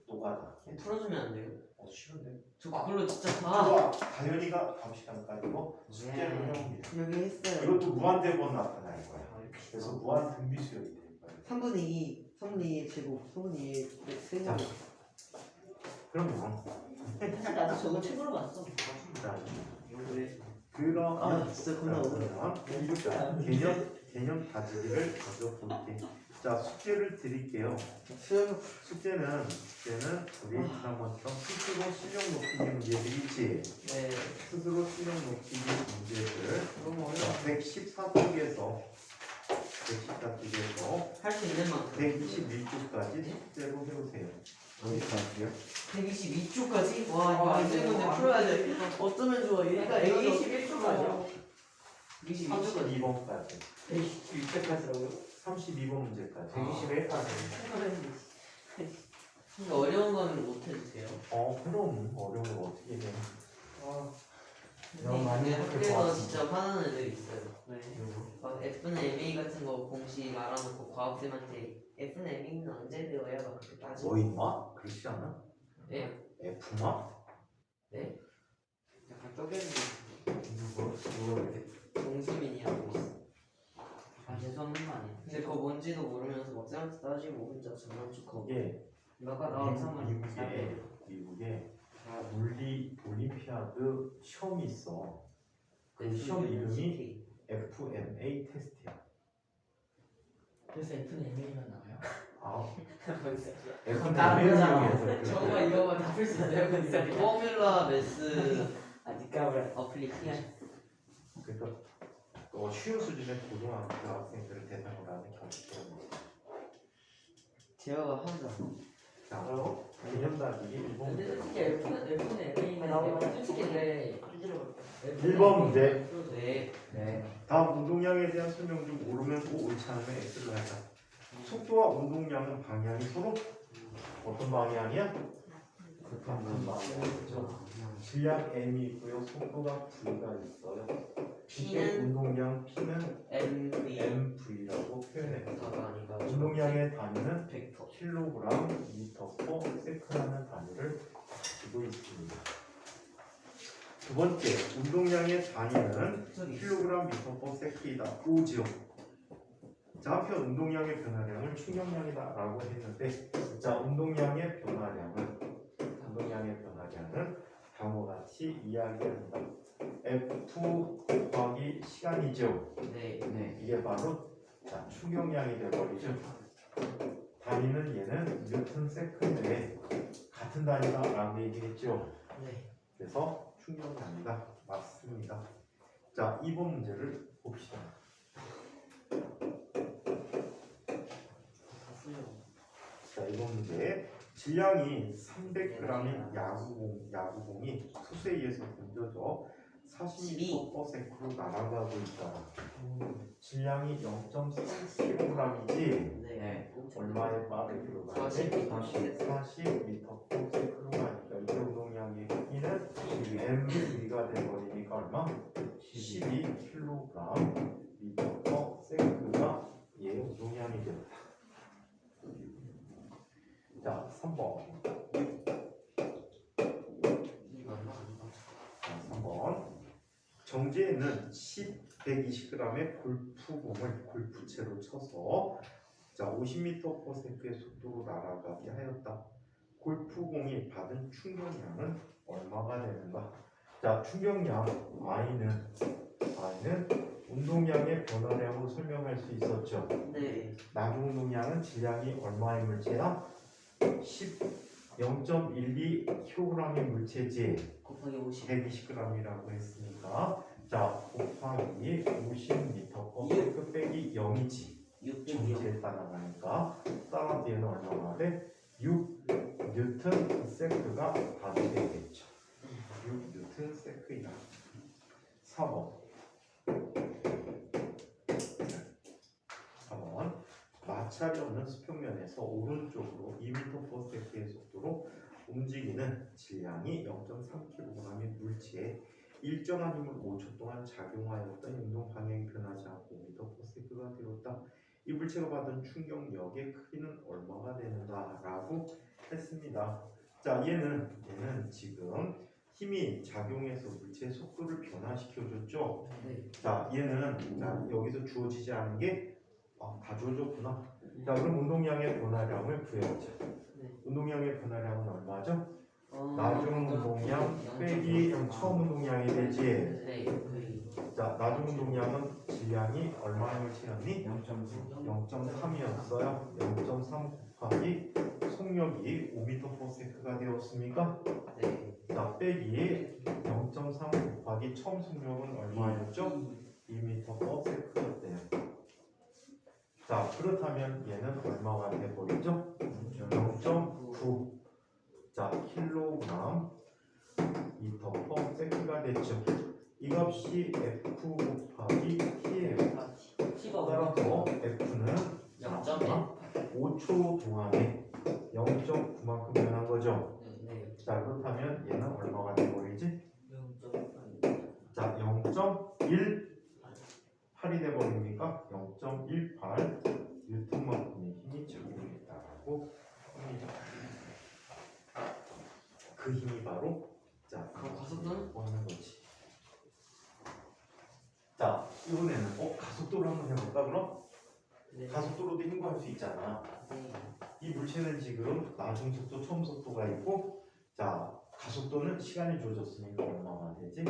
노가다. 풀어주면 안 돼요? 쉬운데. 저 그걸로 진짜 와, 다현이가 다음 시간까지고 숙제를 해옵니다. 여기 했어요. 이것도 무한대번 나타날 거야. 그래서 무한 등비 수열이 될 거야. 3분의 2, 3분의 2의 제곱, 3분의 2의 세제곱. 그러면 사실 나도 저거 책으로 봤어. 자, 왜? 그러면 진짜 겁나 이렇게 개념 다지기를 먼저 볼게. 자, 숙제를 드릴게요. 숙제는 우리 지난번처럼 스스로 실력 높이기 문제들 있지. 네. 스스로 실력 높이기 문제들. 너무 자, 어려워. 114쪽에서 할 수 있는 만큼. 121쪽까지 숙제로 해오세요. 여기까지요? 122초까지? 와 이거 안 되는 건데 풀어야 돼. 어쩌면 좋아. 그러니까 121초까지요. 122초까지. 32번까지. 121초까지라고요? 32번 문제까지. 121까지. 근데 어려운 거는 못 해주세요. 그럼 어려운 거 어떻게 해? 너무 많이 근데 해볼 것 학교에서 같은데. 진짜 화나는 애들 있어요. 누구? 막 F는 MA 같은 거 공식 알아놓고 과학쌤한테 F는 MA는 언제 배워야 막 그렇게 따지고. 너 임마? 그렇지 않아? 네? F마? 네? 약간 쪼개는 누구? 동수민이라고 있어. 재수없는 거 아니야? 근데 그거 뭔지도 모르면서 막 쌤한테 따지고 혼자 장난치고. 이게 너가 나온 상관 미국에 물리 올림피아드 시험이 있어. 그 시험 이름이 FMA 테스트야. 그래서 F는 MA만 나와요? 아, 다른 FMA에서 저거 이거만 다 풀 수 있어요? 근데 포뮬라 매스 아직 까불어. 어플리케이션. 그래서 쉬운 수준의 고등학교 학생들을 대상으로 하는 경시험이지. 제어가 하자. 자, 개념 다지기 1번 근데 문제. 솔직히 F는 MA만 솔직히 근데 1번 문제. 네. 네. 다음 운동량에 대한 설명 중 모르면 O, 옳지 않으면 X를 하자. 속도와 운동량은 방향이 서로 어떤 방향이야? 극한 방향이죠. 질량 M이 있고요. 속도가 V가 있어요. P는 운동량 P는 MV. MV라고 표현해. 벡터가 아니라 운동량의 단위는 벡터. 킬로그램, 미터, 세크라는 단위를 가지고 있습니다. 두 번째, 운동량의 단위는 킬로그램, 미터, 세크이다. 오지요. 자, 한편 운동량의 변화량을 충격량이다라고 했는데, 자, 운동량의 변화량은 다음과 같이 이야기합니다. F2 곱하기 시간이죠. 네. 네. 이게 바로 자, 충격량이 되어버리죠. 단위는 얘는 뉴턴 세컨드에 같은 단위다라고 얘기했죠. 네. 그래서 충격량이다. 맞습니다. 자, 2번 문제를 봅시다. 자, 2번 문제. 질량이 300g인 야구공이 수세에 의해서 던져져 40m/s로 날아가고 있다. 질량이 0.3kg이지. 네. 얼마에 빠르기로 가야 돼? 40m/s로 가니까 이 운동량의 크기는 mv가 돼버리니까 얼마? 12kg/s가 얘 운동량이 된다. 자, 3번. 자, 3번. 정지에는 120g의 골프공을 골프채로 쳐서 자 50m/s의 속도로 날아가게 하였다. 골프공이 받은 충격량은 얼마가 되는가? 자, 충격량 I는 운동량의 변화량으로 설명할 수 있었죠. 네. 나중 운동량은 질량이 얼마의 물체야? 0.12kg의 물체지. 곱하기 50. 120g이라고 했으니까 자 곱하기 50m/s 빼기 0이지. 600이요. 정지에 따라가니까 따라서 얘는 얼마가 돼? 6Nm/s가 답이 되겠죠. 6Nm/s이다. 4번. 4번. 마찰이 없는 수평면에서 오른쪽으로 2m/s의 속도로 움직이는 질량이 0.3kg의 물체에 일정한 힘을 5초 동안 작용하였던 운동 방향이 변하지 않고 5m/s가 되었다. 이 물체가 받은 충격력의 크기는 얼마가 되는가라고 했습니다. 자, 얘는 지금 힘이 작용해서 물체의 속도를 변화시켜줬죠. 네. 자, 얘는 자, 여기서 주어지지 않은 게 다 주어졌구나. 자, 그럼 운동량의 변화량을 구해보자. 네. 운동량의 변화량은 얼마죠? 나중 운동량 빼기 처음 운동량이 되지. 네. 거의. 자, 나중 운동량은 질량이 얼마를 채웠니? 0.3이었어요. 0.3 곱하기 속력이 5m/s가 되었습니까? 네. 자, 빼기 0.3 곱하기 처음 속력은 얼마였죠? 2m/s였대요. 자, 그렇다면 얘는 얼마가 돼버리죠? 0.9 자, 킬로그램 m/s가 됐죠. 이 값이 F 곱하기 T예요. 따라서 F는 5초 동안에 0.9만큼 변한 거죠. 네. 자, 그렇다면 얘는 얼마가 돼버리지? 자, 0.18이 돼버립니까? 0.18 뉴턴만큼의 힘이 작용했다라고 합니다. 그 힘이 바로 자, 가속도는? 하는 거지. 자, 이번에는 가속도로 한번 해볼까 그럼? 네. 가속도로도 힘구할 수 있잖아. 네. 이 물체는 지금 나중 속도, 처음 속도가 있고, 자 가속도는 시간이 주어졌으니까 얼마가 되지?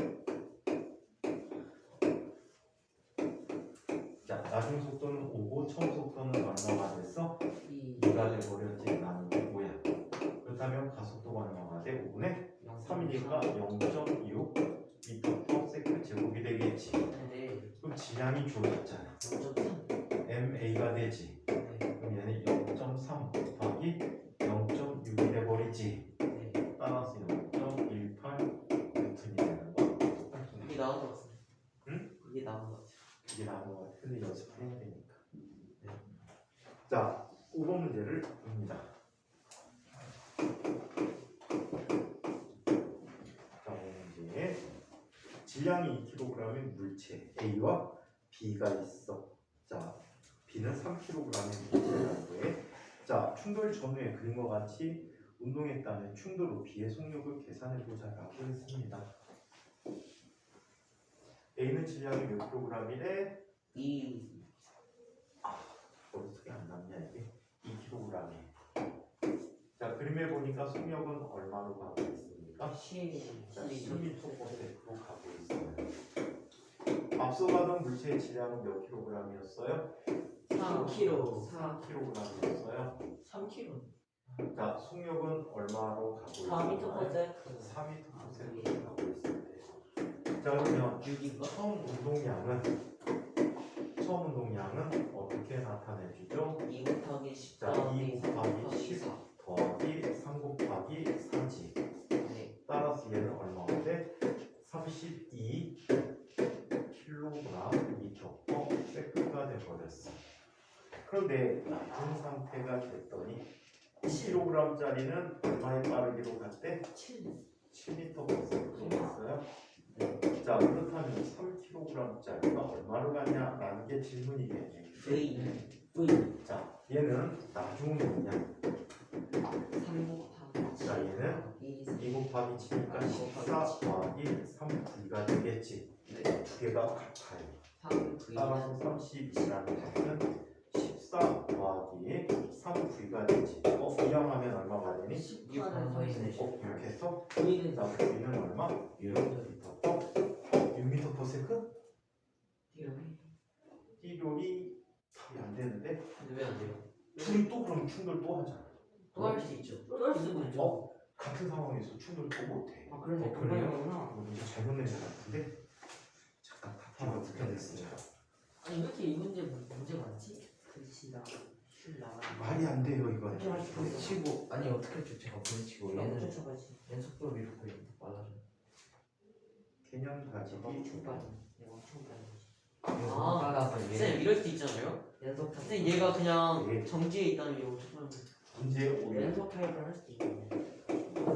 자, 나중 속도는 5고 처음 속도는 얼마가 됐어? 2가 돼버렸지. 나누기 5야. 그렇다면 가속도가 얼마가 돼? 5분의 3이니까 0.6 m/s 제곱이 되겠지. 네. 그럼 질량이 주어졌잖아. 0.3. ma가 되지. 네. 그럼 얘는 0.3 곱하기 0.6이 돼버리지. 네. 따라서 0.18 뉴턴이 되는 거. 그게 나온 것 같습니다. 응? 그게 나온 것 같아요. 이게 나온 거 같아. 근데 연습해야 되니까. 네. 자, 5번 문제를 봅니다. 자, 5번 문제. 질량이 2kg의 물체 A와 B가 있어. 자, B는 3kg의 물체라고 해. 자, 충돌 전후에 그림과 같이 운동했다는 충돌 후 B의 속력을 계산해보자라고 했습니다. A는 질량이 몇 kg이래? 머릿속에 안 남냐 이게? 2kg에. 자, 그림에 보니까 속력은 얼마로 가고 있습니까? 10m/s로 가고 있어요. 앞서 가던 물체의 질량은 몇 kg이었어요? 3kg. 4kg이었어요. 3kg. 자, 속력은 얼마로 가고 있어요? 4m/s. 4m/s로 가고 있어요. 자, 그러면 6인가? 처음 운동량은 어떻게 나타내주죠? 2 곱하기 10 자, 2 곱하기 3 10 더하기 3 곱하기 4지. 네. 따라서 얘는 얼마가 돼? 32 이게 낮은 상태가 됐더니 1kg짜리는 얼마의 빠르기로 갔대? 7m/s로 갔어요. 자, 그렇다면 3kg짜리가 얼마로 가냐라는 게 질문이겠네. V 자, 얘는 나중은 뭐냐? 3 곱하기 자, 얘는 2 곱하기 7이니까 14 더하기 3V가 되겠지. 네. 두 개가 같아요. 3V 따라서 32라는 값은 14 더하기 3V가 되지. 이항하면 얼마가 되니? 18에 이렇게 해서 V는 자, V는 얼마? 6m/s. 6m/s? 띠롤이 답이 안 되는데 근데 왜 안 돼요? 둘이 또 그럼 충돌 또 하잖아. 또 할 수 있죠. 또 할 수도 있죠. 같은 상황에서 충돌 또 못해. 아 그러네. 그래요? 그거구나. 이거 잘못 낸 것 같은데 잠깐 답이 어떻게 됐어요? 아니 왜 이렇게 이 문제 많지? 글씨랑 실 말이 안 돼요 이건. 부딪히고 아니 어떻게 했죠? 제가 부딪히고 얘는 쫓아가지. 얘는 속도가 위로 빨라져. 개념 가지기 엄청 빠져. 얘가 엄청 빠져. 아, 빨라서 쌤 얘 이럴 수 있잖아요. 연속 타입. 쌤 얘가 그냥 예. 정지에 있다는 게 엄청 빠져. 문제 5. 연속 타입을 할 수도 있겠네.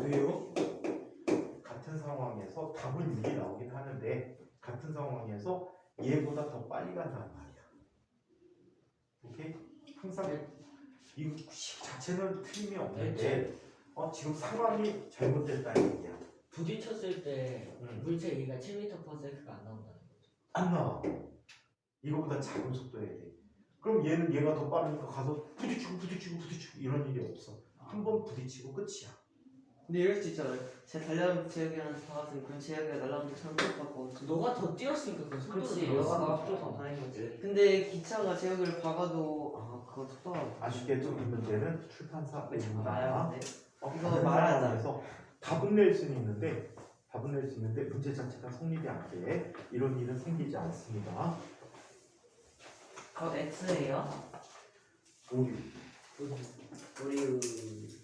왜요? 같은 상황에서 답은 6이 나오긴 하는데 같은 상황에서 얘보다 더 빨리 간단 말이야. 오케이? 항상 이 자체는 틀림이 없는데 지금 상황이 잘못됐다는 얘기야. 부딪혔을 때 응. 물체 얘가 7m/s가 안 나온다는 거죠. 안 나와. 이거보다 작은 속도여야 돼. 그럼 얘는 얘가 더 빠르니까 가서 부딪히고 이런 일이 없어. 한 번 부딪히고 끝이야. 근데 이럴 수 있잖아요. 제 달려가는 제약이랑 다 같은 그런 제약이 날라오는 처럼 똑같고. 너가 더 뛰었으니까 그 속도를 그렇지. 더 너가 냈어. 나왔어 더 다행인 거지. 근데 기차가 제약을 박아도 그거 속도가 아쉽게도 이 문제는 출판사 나야 때문이야. 근데. 이거 이거 말하자. 상황에서 답은 낼 수는 있는데 문제 자체가 성립이 안 돼. 이런 일은 생기지 않습니다. 그거 X예요? 오류. 우리 X.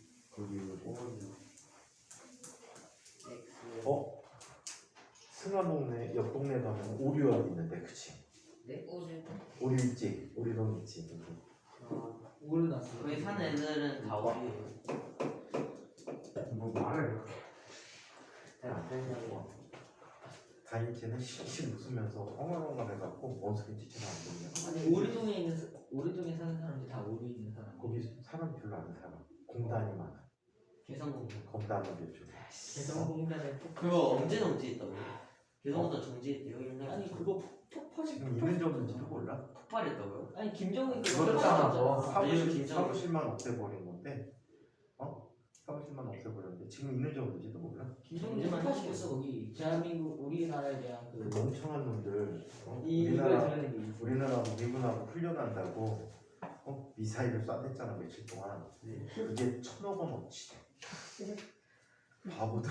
승하 동네 옆 동네 가면 오류역 있는데 그치? 네? 오류 있지? 오류동 있지? 오류 났어. 거기 사는 애들은 다 우리예요. 뭐 말을 이렇게 안 되냐고. 다인체는 씩씩 웃으면서 엉얼엉얼 해갖고 뭔 소리인지 잘 안 들려. 아니 오류동에 사는 사람들이 다 오류 있는 사람. 거기 사람 별로 안 살아. 공단이 많아. 개성공단. 검단을 줘. 개성공단에 그거 언제 정지했다고요? 개성공단 정지했대요 옛날에. 아니 그거 폭발이 지금 있는지 없는지도 몰라. 폭발했다고요? 아니 김정은 그렇잖아, 너. 사무실만 없애버린 건데, 사무실만 없애버렸는데 지금 있는지 없는지도 몰라. 김정은 폭파시켰어 거기 대한민국 우리나라에 대한 그 그 멍청한 놈들 이걸 들으는 게 있어. 우리나라하고 미군하고 훈련한다고 미사일을 쏴댔잖아 며칠 동안. 그게 1,000억 원어치 돼. 바보들.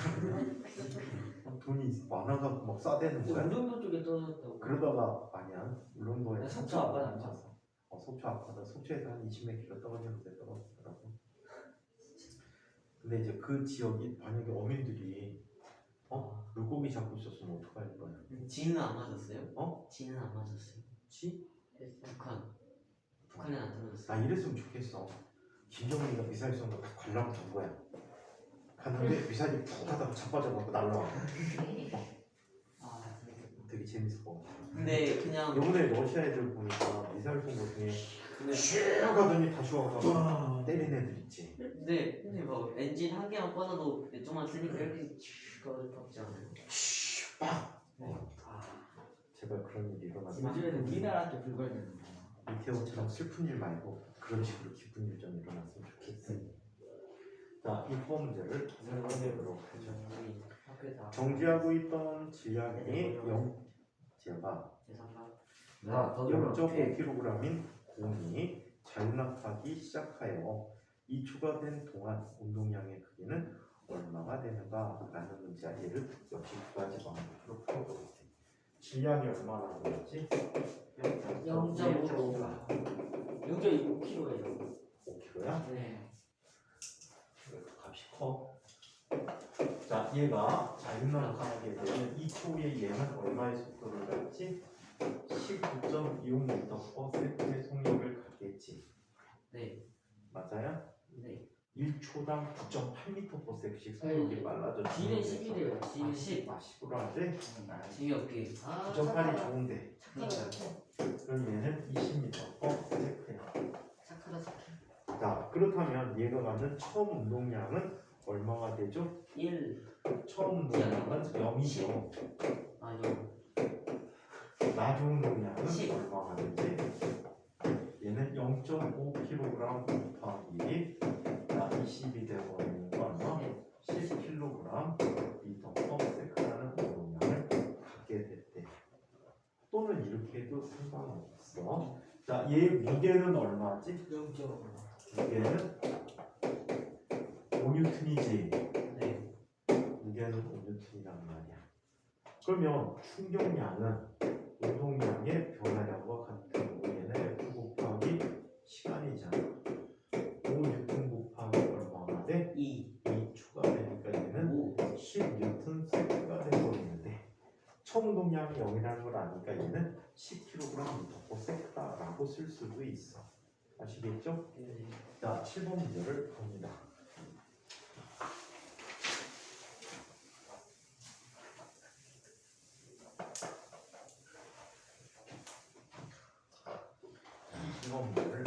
돈이 많아갖고 막 쏴대는 거야. 우릉도 쪽에 떨어졌다고. 그러다가 아니야. 울릉도에 속초 아빠는 안 봤어. 속초 앞바다 속초에서 한 20몇 킬로 떨어지는데 떨어지더라고. 근데 이제 그 지역이 만약에 어민들이 물고기 잡고 있었으면 어떡할 거야? 지는 안 맞았어요? 지는 안 맞았어요. 지? 북한에 안 떨어졌어요. 나 이랬으면 좋겠어. 김정은이가 미사일 쏜다 다 관람 간 거야. 갔는데 미사일이 푹 하다가 자빠져갖고 날라와. 아 되게 재밌어. 근데 그냥 이번에 러시아 애들 보니까 미사일 쏜 거 중에 슉 하더니 다시 와서 때린 애들 있지. 근데 막 엔진 한 개만 꺼놔도 몇 점만 쓰니까 이렇게 가깝지 않아요? 슉 빡. 제발 그런 일이 일어나면 요즘에는 우리나라한테 불과했는데. 이태원처럼 슬픈 일 말고 그런 식으로 기쁜 일 좀 일어났으면 좋겠어. 자, 이 문제를 설명해보도록 하죠. 우리 학교에서 정지하고 있던 질량이 지하가 야, 너도 0.5kg인 공이 자유낙하기 시작하여 이 추가된 동안 운동량의 크기는 얼마가 되는가 라는 문제 얘를 역시 두 가지 방법으로 풀어보겠습니다. 질량이 얼마나 되겠지? 0.5kg. 0.25kg예요. 5kg야? 네. 값이 커. 자, 얘가 자유낙하게 되면 2초에 얘는 얼마의 속도를 갖지? 19.26m/s의 속력을 갖겠지. 네. 맞아요? 네. 1초당 9.8m/s씩 속력이 빨라져. G는 10이래요. G는 10. 10으로 하되 재미없게. 9.8이 좋은데 착하다 착해. 그럼 얘는 20m/s야. 착하다 착해. 자, 그렇다면 얘가 갖는 처음 운동량은 얼마가 되죠? 1. 처음 운동량은 0이죠. 아니요. 나중 운동량은 10. 얼마가 되지? 얘는 0.5kg 곱하기 20이 되어버리는 거 얼마? 10kg 미터/s라는 운동량을 갖게 됐대. 또는 이렇게 해도 상관없어. 자, 얘 무게는 얼마지? 0.5. 무게는 5N이지. 네. 무게는 5N이란 말이야. 그러면 충격량은 운동량의 변화량과 같은 거고 얘는 F 곱하기 시간이잖아. 5N 곱하기 얼마가 돼? 2. 2 추가되니까 얘는 5. 10N 세트가 돼버리는데 처음 운동량이 0이라는 걸 아니까 얘는 10kg/s라고 쓸 수도 있어. 아시겠죠? 네. 자, 7번 문제를 봅니다. 이번 문제를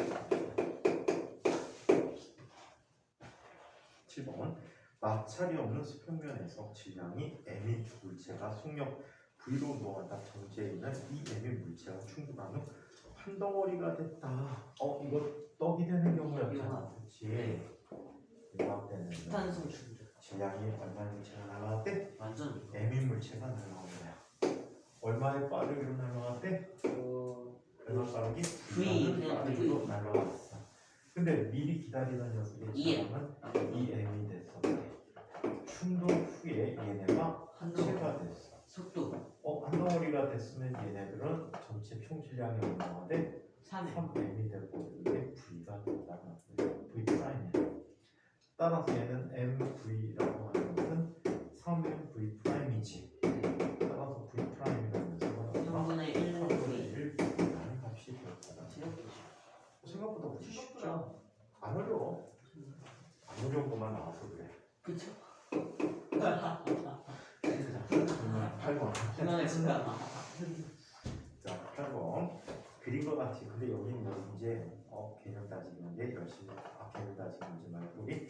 7번 마찰이 없는 수평면에서 질량이 m인 물체가 속력 V로 운동한다. 전체에 있는 이 m인 물체와 충돌한 후 한 덩어리가 됐다. 이거 떡이 되는 경우였잖아. 융합. 그렇지. 융합되는 탄소 충전. 질량이 얼마의 물체가 날아갔대? 완전. m인 물체가 날아온 거야. 얼마의 빠르기로 날아갔대? 얼마 빠르기? V. 빠르기로 날아갔어. 근데 미리 기다리던 녀석의 EM. 질량은 EM이 됐어. 충돌 후에 얘네가 한 덩어리. 체가 됐어. 속도. 한 덩어리가 됐으면 얘네들은 전체 총질량이 얼마가 돼? 3. 3m이 되고 이게 V가 된다는 거예요. V 프라임이야. 따라서 얘는 MV라고 하는 것은 3MV 프라임이지. 따라서 V 프라임이라는 것은 3분의 1 3분의 V. 1V라는 값이 되었다. 생각보다 그렇게 쉽죠? 안 어려워. 안 어려운 것만 나와서 그래. 그쵸? 자, 8번. 중간에 순간. 자, 8번. 그림과 같이 근데 여기는 이제 개념 따지기 문제 열심히 개념 따지기 문제 말고 우리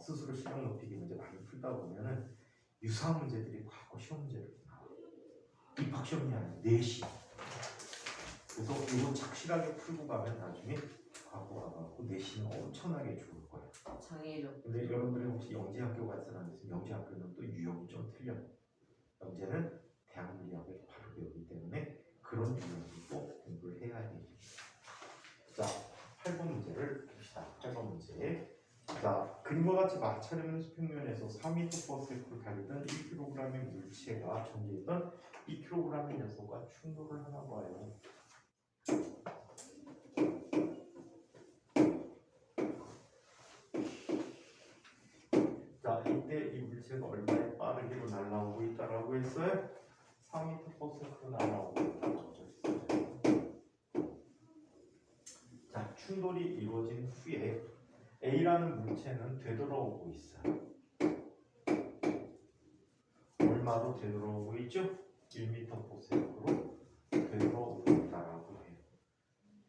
스스로 실력 높이기 문제 많이 풀다 보면은 유사한 문제들이 과거 시험 문제로 나와. 입학 시험이 아니라 내시. 그래서 이거 착실하게 풀고 가면 나중에 과거 가고 내시는 엄청나게 좋을 거야. 창의력. 근데 여러분들이 혹시 영재학교 갈 사람 있으면 영재학교는 또 유형이 좀 틀려. 영재는 대학 물리학을 바로 배우기 때문에 그런 유형도 꼭 공부를 해야 되죠. 자, 8번 문제를 봅시다. 8번 문제. 자, 그림과 같이 마찰 없는 수평면에서 4m/s를 달리던 1kg의 물체가 존재했던 2kg의 녀석과 충돌을 하나 봐요. 자, 이때 이 물체가 얼마의 빠르기로 날아오고 있다라고 했어요? 4m/s로 날아오고 있다고 적혀있어요. 자, 충돌이 이루어진 후에 A라는 물체는 되돌아오고 있어요. 얼마로 되돌아오고 있죠? 1m/s로 되돌아오고 있다라고 해요.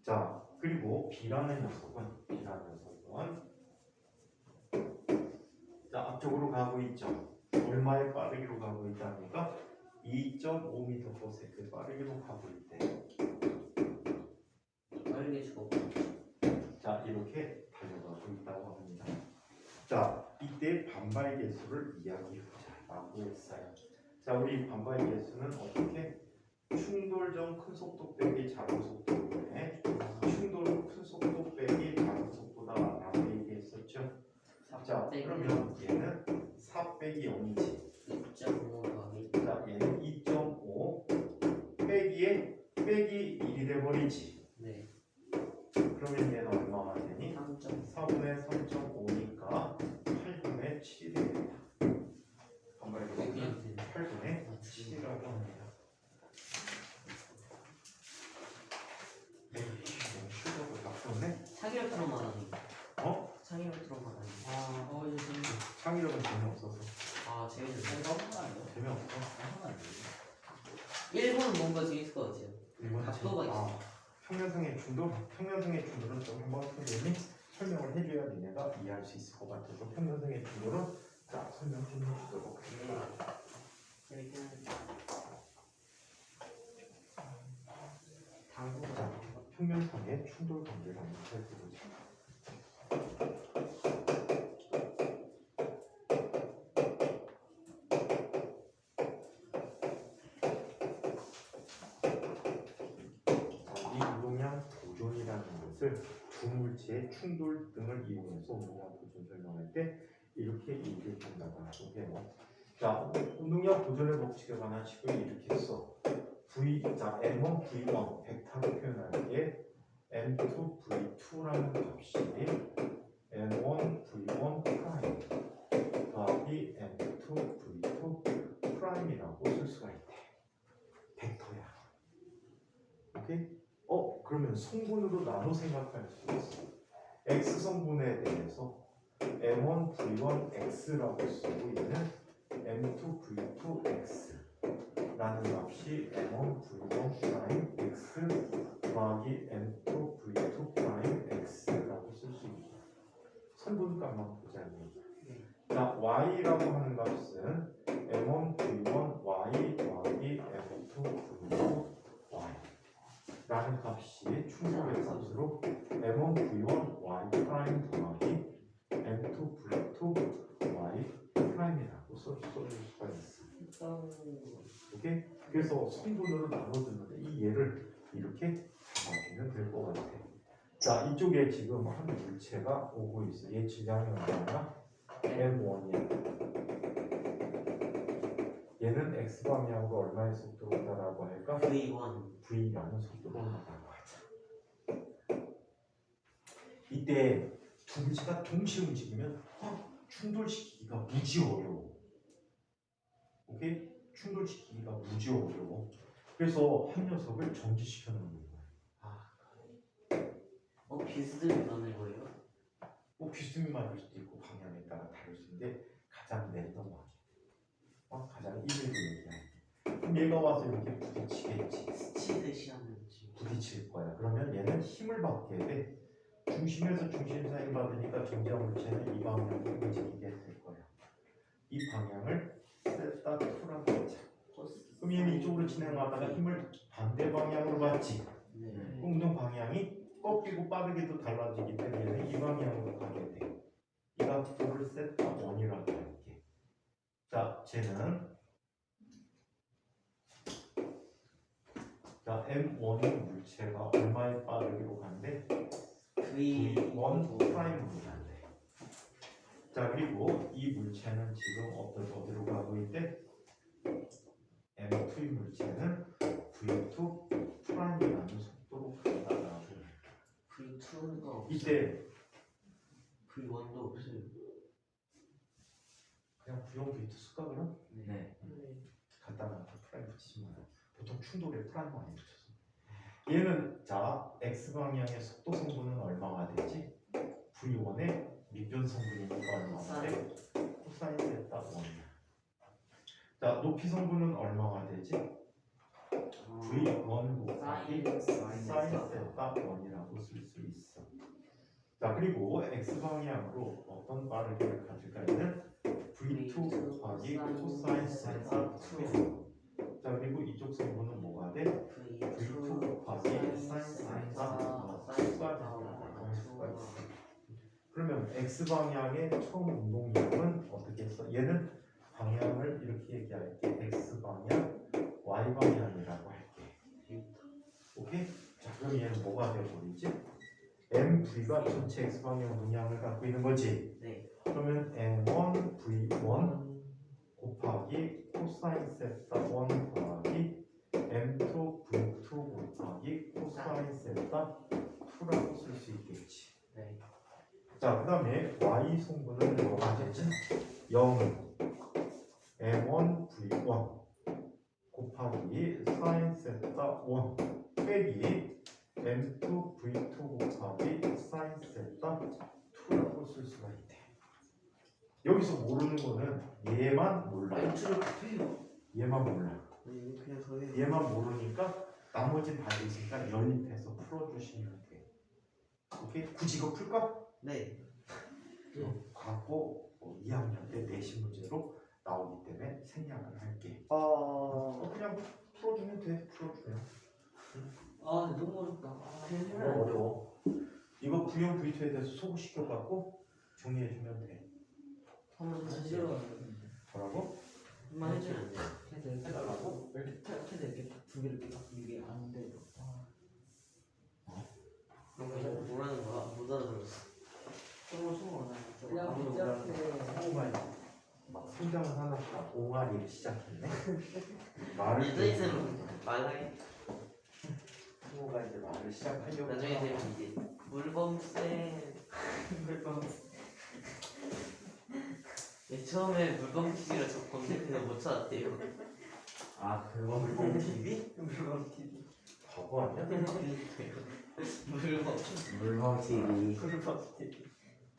자, 그리고 B라는 녀석은 자, 앞쪽으로 가고 있죠. 얼마의 빠르기로 가고 있답니까? 2.5m/s 빠르기로 가고 있대. 빠르게 주고. 자, 이렇게 달려가고 있다고 합니다. 자, 이때 반발 계수를 이야기해보자라고 했어요. 자, 우리 반발 계수는 어떻게? 충돌 전 큰 속도 빼기 작은 속도인데 충돌은 큰 속도 빼기 작은 속도다라고 얘기했었죠. 자, 그러면 얘는 4 빼기 0이지. 2.5 더하기. 자, 얘는 2.5 빼기에 빼기 1이 돼버리지. 네. 그러면 얘는 얼마가 되니? 3.4. 4분의 3.5니까 8분의 7이 됩니다. 반발 계수는 그냥 되네. 8분의 7이라고 합니다. 에이, 너무 쉬워서 바꾸네. 사기력처럼 말하는. 창의력으로만 아니. 이거 재밌네. 창의력은 재미없어서. 아 재밌는데. 재미없어. 1번은 뭔가 재밌을 것 같아요. 이건 각도가 있어. 평면성의 중도는 좀 한번 선생님이 설명을 해줘야 니네가 이해할 수 있을 것 같아서 평면성의 중도는 자 설명 좀 해주도록 하겠습니다. 자, 평면성의 충돌 관계를 한번 살펴보죠. 이 운동량 보존이라는 것을 두 물체의 충돌 등을 이용해서 운동량 보존 설명할 때 이렇게 얘기를 한다고 해요. 자, 운동량 보존의 법칙에 관한 식을 이렇게 써. 자, M1, V1 벡터로 표현할 때 M2, V2라는 값이 M1, V1 프라임 더하기 M2, V2 프라임이라고 쓸 수가 있대. 벡터야. 오케이? 그러면 성분으로 나눠 생각할 수 있어. X 성분에 대해서 M1, V1, X라고 쓰고 있는 M2, V2, X 라는 값이 M1, V1 프라임 X 더하기 M2, V2 프라임 X라고 쓸 수 있고 성분값만 보자면 자, Y라고 하는 값은 M1, V1, Y 더하기 M2, V2, Y 라는 값이 충돌의 값으로 M1, V1, Y 프라임 더하기 M2, V2, Y 프라임이라고 쓸 수가 있어. 오케이? 그래서 성분으로 나눠주는데 이 예를 이렇게 잡아주면 될 것 같아. 자, 이쪽에 지금 한 물체가 오고 있어. 얘 질량이 얼마나? M1이야. 얘는 X 방향으로 얼마의 속도로 온다라고 할까? V1. V라는 속도로 온다라고 하자. 이때 두 물체가 동시에 움직이면 충돌시키기가 무지 어려워. 오케이? 충돌시키기가 무지 어려워. 그래서 한 녀석을 정지시켜 놓는 거야. 비스듬히 만든 거예요? 뭐 비스듬히 만들 수도 있고 방향에 따라 다를 수 있는데 가장 랜덤하게. 가장 이질도 얘기할게. 그럼 얘가 와서 이렇게 부딪히겠지. 스치듯이 하는 지금. 부딪힐 거야. 그러면 얘는 힘을 받게 돼. 중심에서 중심 사이 받으니까 존재한 물체는 이 방향으로 움직이게 될 거야. 이 방향을 세타 2라고 하자. 그럼 얘는 이쪽으로 진행하다가 힘을 반대 방향으로 받지. 네. 그럼 운동 방향이 꺾이고 빠르게도 달라지기 때문에 얘는 이 방향으로 가게 돼. 이 각도를 세타 1이라고 할게. 자, 쟤는 자, M1의 물체가 얼마에 빠르기로 간대? V1 프라임으로 간대. 자, 그리고 이 물체는 지금 어디로 가고 있대? M2의 물체는 V2 프라임이라는 속도로 간다라고. V2가 없어요. 이때 V1도 없어요. 그냥 V1, V2 쓸까 그럼? 네. 간단한 프라임 붙이지만 보통 충돌에 프라임 많이 붙여서. 얘는 자 x 방향의 속도 성분은 얼마가 되지? v1의 밑변 성분이니까 얼마가 돼? 코사인 세타 1이야. 자 높이 성분은 얼마가 되지? v1 곱하기 사인 세타 1이라고 쓸 수 있어. 자 그리고 x 방향으로 어떤 빠르기를 가질까는 v2 곱하기 코사인 세타 2. 자 그리고 이쪽 성분은 뭐가 돼? V2 곱하기 사인 세타 2가 된다. 그러면 x 방향의 처음 운동량은 어떻게 했어? 얘는 방향을 이렇게 얘기할게. x 방향, y 방향이라고 할게. 오케이? 자 그럼 얘는 뭐가 되어버리지? mv가 전체 x 방향 운동량을 갖고 있는 거지. 네. 그러면 m1 v1 곱하기 코사인 세타 1 더하기 m2 v2 곱하기 코사인 세타 2라고 쓸 수 있겠지. 네. 자, 그 다음에 y 성분은 뭐가 되지? 0 m1 v1 곱하기 사인 세타 1 빼기 m2 v2 곱하기 사인 세타 2라고 쓸 여기서 모르는 거는 얘만 몰라. 말투를 급해요. 얘만 몰라. 이거 그냥 더해요. 얘만 모르니까 나머지는 다 있으니까 연립해서 풀어주시면 돼. 오케이? 굳이 이거 풀까? 네. 갖고 2학년 때 내신 문제로 나오기 때문에 생략을 할게. 그냥 풀어주면 돼. 풀어주면. 아 근데 너무 어렵다. 이거 어려워. 이거 V형 V2에 대해서 소개시켜갖고 정리해주면 돼. 한번 안 해주세요. 싫어. 뭐라고? 한번 해주면 안 돼요? 그래서 이렇게 달라고 이렇게 이렇게 두 개를 이렇게 딱 이게 안 돼. 뭐라는 거야? 못 알아들었어. 스무 그냥 아무도 복잡해. 소모가 막 성장을 하나씩 옹알이를 시작했네. 말을 나중에 쌤 말하게. 소모가 이제 말을 시작하려고. 나중에 쌤 이제 물범쌤. 네, 처음에 물범TV로 저 검색해서 못 찾았대요. 아 그거 물범 TV? 물범 TV. 바보 아니야? 물범. 물범 TV. 물범 TV.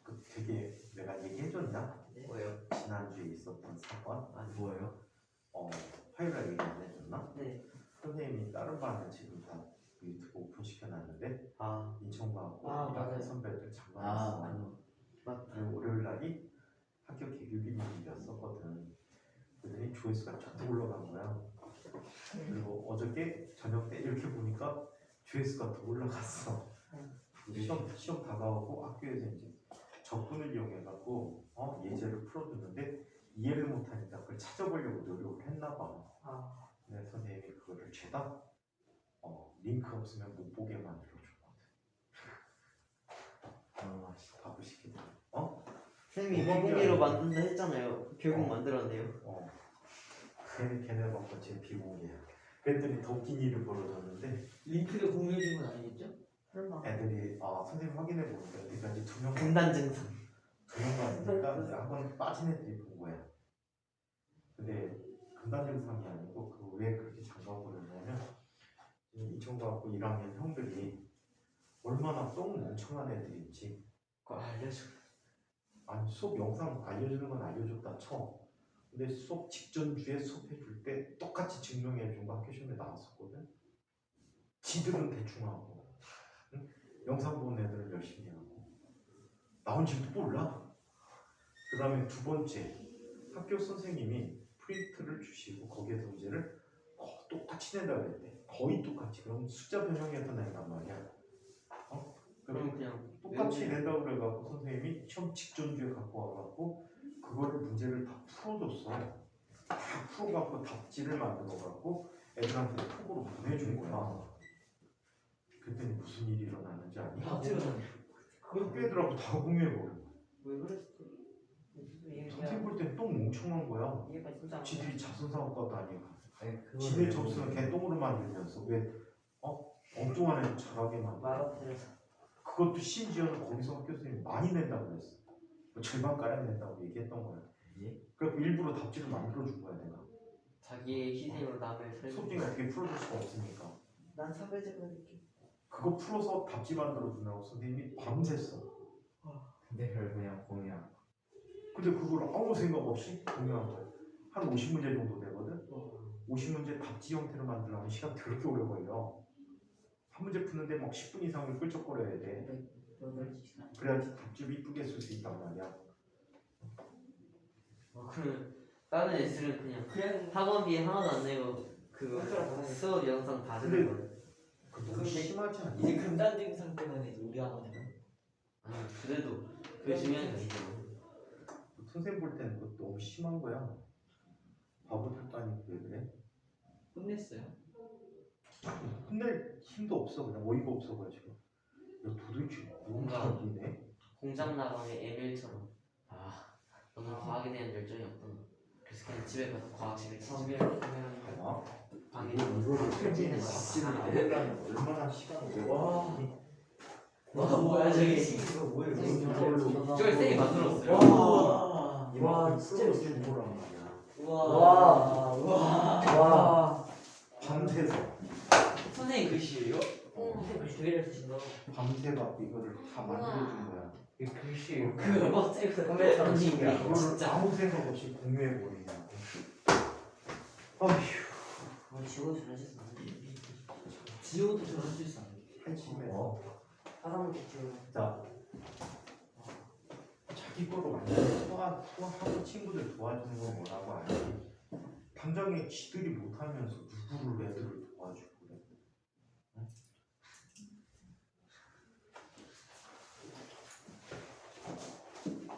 그 되게 내가 얘기해줬나? 뭐예요? 지난주에 있었던 사건? 아니 뭐예요? 화요일에 얘기 안 해줬나? 네. 선생님이 다른 반에 지금 다 유튜브 오픈시켜놨는데 인천과학고 아, 맞아요. 선배들 장난했어. 그리고 월요일 날이 학교 개교기념일이었었거든. 그랬더니 조회수가 쫙 올라간 거야. 그리고 어저께 저녁 때 이렇게 보니까 조회수가 더 올라갔어. 시험 다가오고 학교에서 이제 적분을 이용해갖고 예제를 풀어줬는데 이해를 못하니까 그걸 찾아보려고 노력을 했나봐. 근데 선생님이 그거를 죄다 링크 없으면 못 보게 만들어줬거든. 바보시키다. 쌤이 물범이 비공개로 아니고. 만든다 했잖아요. 결국 만들었네요. 걔네 먹고 제 비공개야. 그랬더니 더 웃긴 일을 벌어졌는데 링크를 공유해 주는 건 아니겠죠? 설마. 애들이 선생님 확인해 보니까 여기까지 두 명 분단 증상. 있으니까 이제 한번 빠진 애들이 본 거야. 근데 금단 증상이 아니고 그 왜 그렇게 장갑을 버렸냐면 이천과학고 1학년 형들이 얼마나 똥 멍청한 애들인지. 그거 알려줘. 아니 수업 영상 알려주는 건 알려줬다 쳐. 근데 수업 직전 주에 수업해줄 때 똑같이 증명해준 거 학교 시험에 나왔었거든. 지들은 대충 하고 응? 영상 본 애들은 열심히 하고 나온 지도 몰라. 그 다음에 두 번째 학교 선생님이 프린트를 주시고 거기에서 문제를 똑같이 낸다 그랬대. 거의 똑같이. 그럼 숫자 변형해서 낸단 말이야. 그럼 그냥 똑같이 외우면 낸다고 그래갖고 선생님이 시험 직전 주에 갖고 와갖고 그거를 문제를 다 풀어줬어. 다 풀어갖고 답지를 만들어갖고 애들한테 톡으로 보내준 거야. 그랬더니 무슨 일이 일어나는지 아니? 그 학교 애들하고 다 공유해버려. 왜 그랬어? 선생님 볼 땐 똥 멍청한 거야. 얘가 진짜. 지들이 자선사업가도 아니고 그거 지네 접수는 개똥으로 만들면서 왜 엉뚱한 애들 잘하게 만들어. 말아들여서. 그것도 심지어는 거기서 학교 선생님이 많이 낸다고 그랬어. 뭐 절반가량 낸다고 얘기했던 거야. 그래서 일부러 답지를 만들어준 거야 내가. 자기의 희생으로 남을 살리고. 수업 중에 어떻게 풀어줄 수가 없으니까. 난 사회적 거릴게. 그거 풀어서 답지 만들어주느라고 선생님이 밤샜어. 근데 별 그냥 공유야. 근데 그걸 아무 생각 없이 공유한 거야. 한 50문제 정도 되거든. 50문제 답지 형태로 만들려면 시간 되게 오래 걸려. 한 문제 푸는데 막 10분 이상을 끌적거려야 돼. 그래야지 답지를 이쁘게 쓸 수 있단 말이야. 그러면 다른 애들은 그냥 학원비 하나도 안 내고 그거 수업 영상 다 근데 듣는 거예요. 그 너무 심하지 않니? 이제 금단 증상 때문에 우리 하거든요. 아니 그래도 그게 중요한 게 아니죠. 선생님 볼 때는 그거 너무 심한 거야. 바보들도 아니고 왜 그래? 혼냈어요. 혼낼 힘도 없어. 그냥 어이가 없어가지고. 야 도대체 뭔가 이네? 공장 나방의 에밀처럼 너는 과학에 대한 열정이 없구나. 그래서 그냥 집에 가서 과학실에 집에 치면 아, 방에 이거를 편지는 답지를 거야. 내려면 얼마나 시간을 와. 와 뭐야 저게. 이거 뭐야? 저걸 쌤이 만들었어요. 와, 진짜 열심히 거란 말이야. 와. 밤새서 선생님 글씨예요? 되게 잘 쓰신다. 밤새갖고 이거를 다 만들어준 거야. 이 글씨 그걸 버티고 컴퓨터로 아니, 그거를 진짜. 아무 생각 없이 공유해 버리냐고. 어휴, 지워서 하셨어 안 돼. 지호도 저럴 수 있어. 한심해서. 하다못해 지워. 자, 자기 거로 완전히 소화하고 친구들 도와주는 건 뭐라고 하지? 당장에 지들이 못하면서 누구를 애들을 도와주고 그래? 응?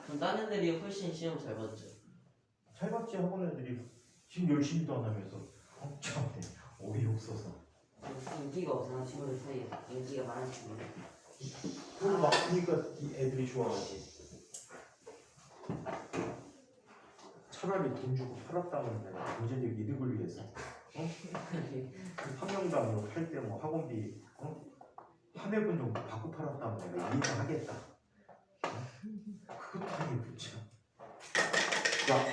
그럼 다른 애들이 훨씬 시험 잘 봤죠. 잘 봤지 학원 애들이 지금 열심히도 안 하면서 참 어이없어서. 인기가 없어 친구들 사이에 인기가 많은 친구들. 그걸 막 보니까 이 애들이 좋아하지. 차라리 돈 주고 팔았다면 내가 경제적 이득을 위해서 학명당으로 팔 때 뭐 학원비 한 해분 정도 받고 팔았다면 내가 이해하겠다. 그것도 아니고 참. 자,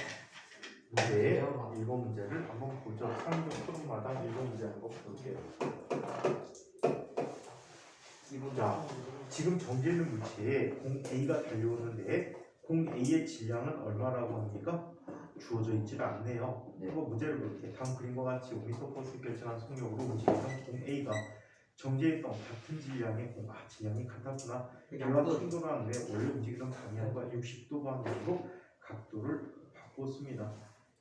문제 1번 문제를 한번 보죠. 3종 토론마다 1번 문제 한번 볼게요. 자, 지금 정제는 물체에 공 A가 달려오는데 공 A의 질량은 얼마라고 합니까? 주어져 있질 않네요. 이거 문제를 볼게요. 다음 그림과 같이 5m 버스 결정한 속력으로 움직이던 공 A가 정제했던 같은 질량의 공 질량이 같았구나. 얘와 충돌하는데 원래 움직이던 방향과 60도 방향으로 각도를 바꿨습니다.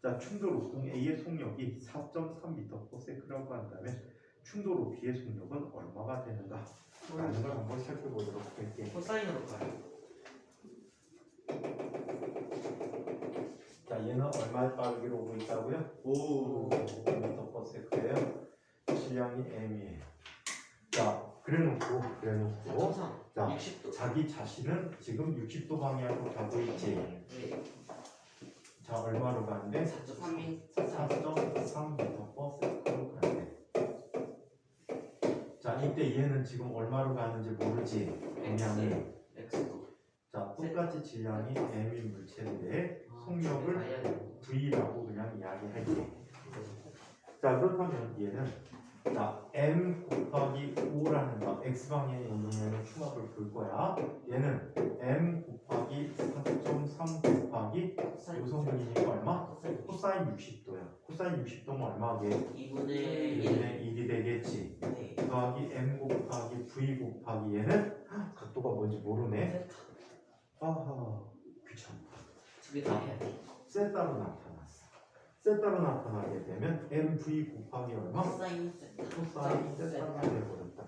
자, 충돌 후 공 A의 속력이 4.3m/s라고 한다면 충돌 후 B의 속력은 얼마가 되는가? 라는 걸 한번 살펴보도록 할게요. 코사인으로 가요. 자, 얘는 얼마 빠르기로 오고 있다고요? 5m/s예요. 질량이 m이에요. 자, 그래놓고 자, 60도. 자기 자신은 지금 60도 방향으로 가고 있지. 네. 자, 얼마로 가는데? 4.3m/s로 가는데. 자, 이때 얘는 지금 얼마로 가는지 모르지. 방향이. X도. 자, 똑같이 질량이 m인 물체인데 속력을 V라고 그냥 이야기할게. 자, 그렇다면 얘는 자, m 곱하기 5라는 거 x방향의 운동량의 충합을 볼 거야. 얘는 m 곱하기 4.3 곱하기 요소문이니까 얼마? 코사인 60도야. 코사인 60도면 얼마게? 2분의 1. 2분의 1이 되겠지. 네. 더하기 m 곱하기 v 곱하기 얘는 각도가 뭔지 모르네. 아하, 귀찮다. 집에 다 해야 돼. 세타로 나타났어. 세타로 나타나게 되면 mv 곱하기 얼마? 코사인 코사인 세타가 되어버렸다.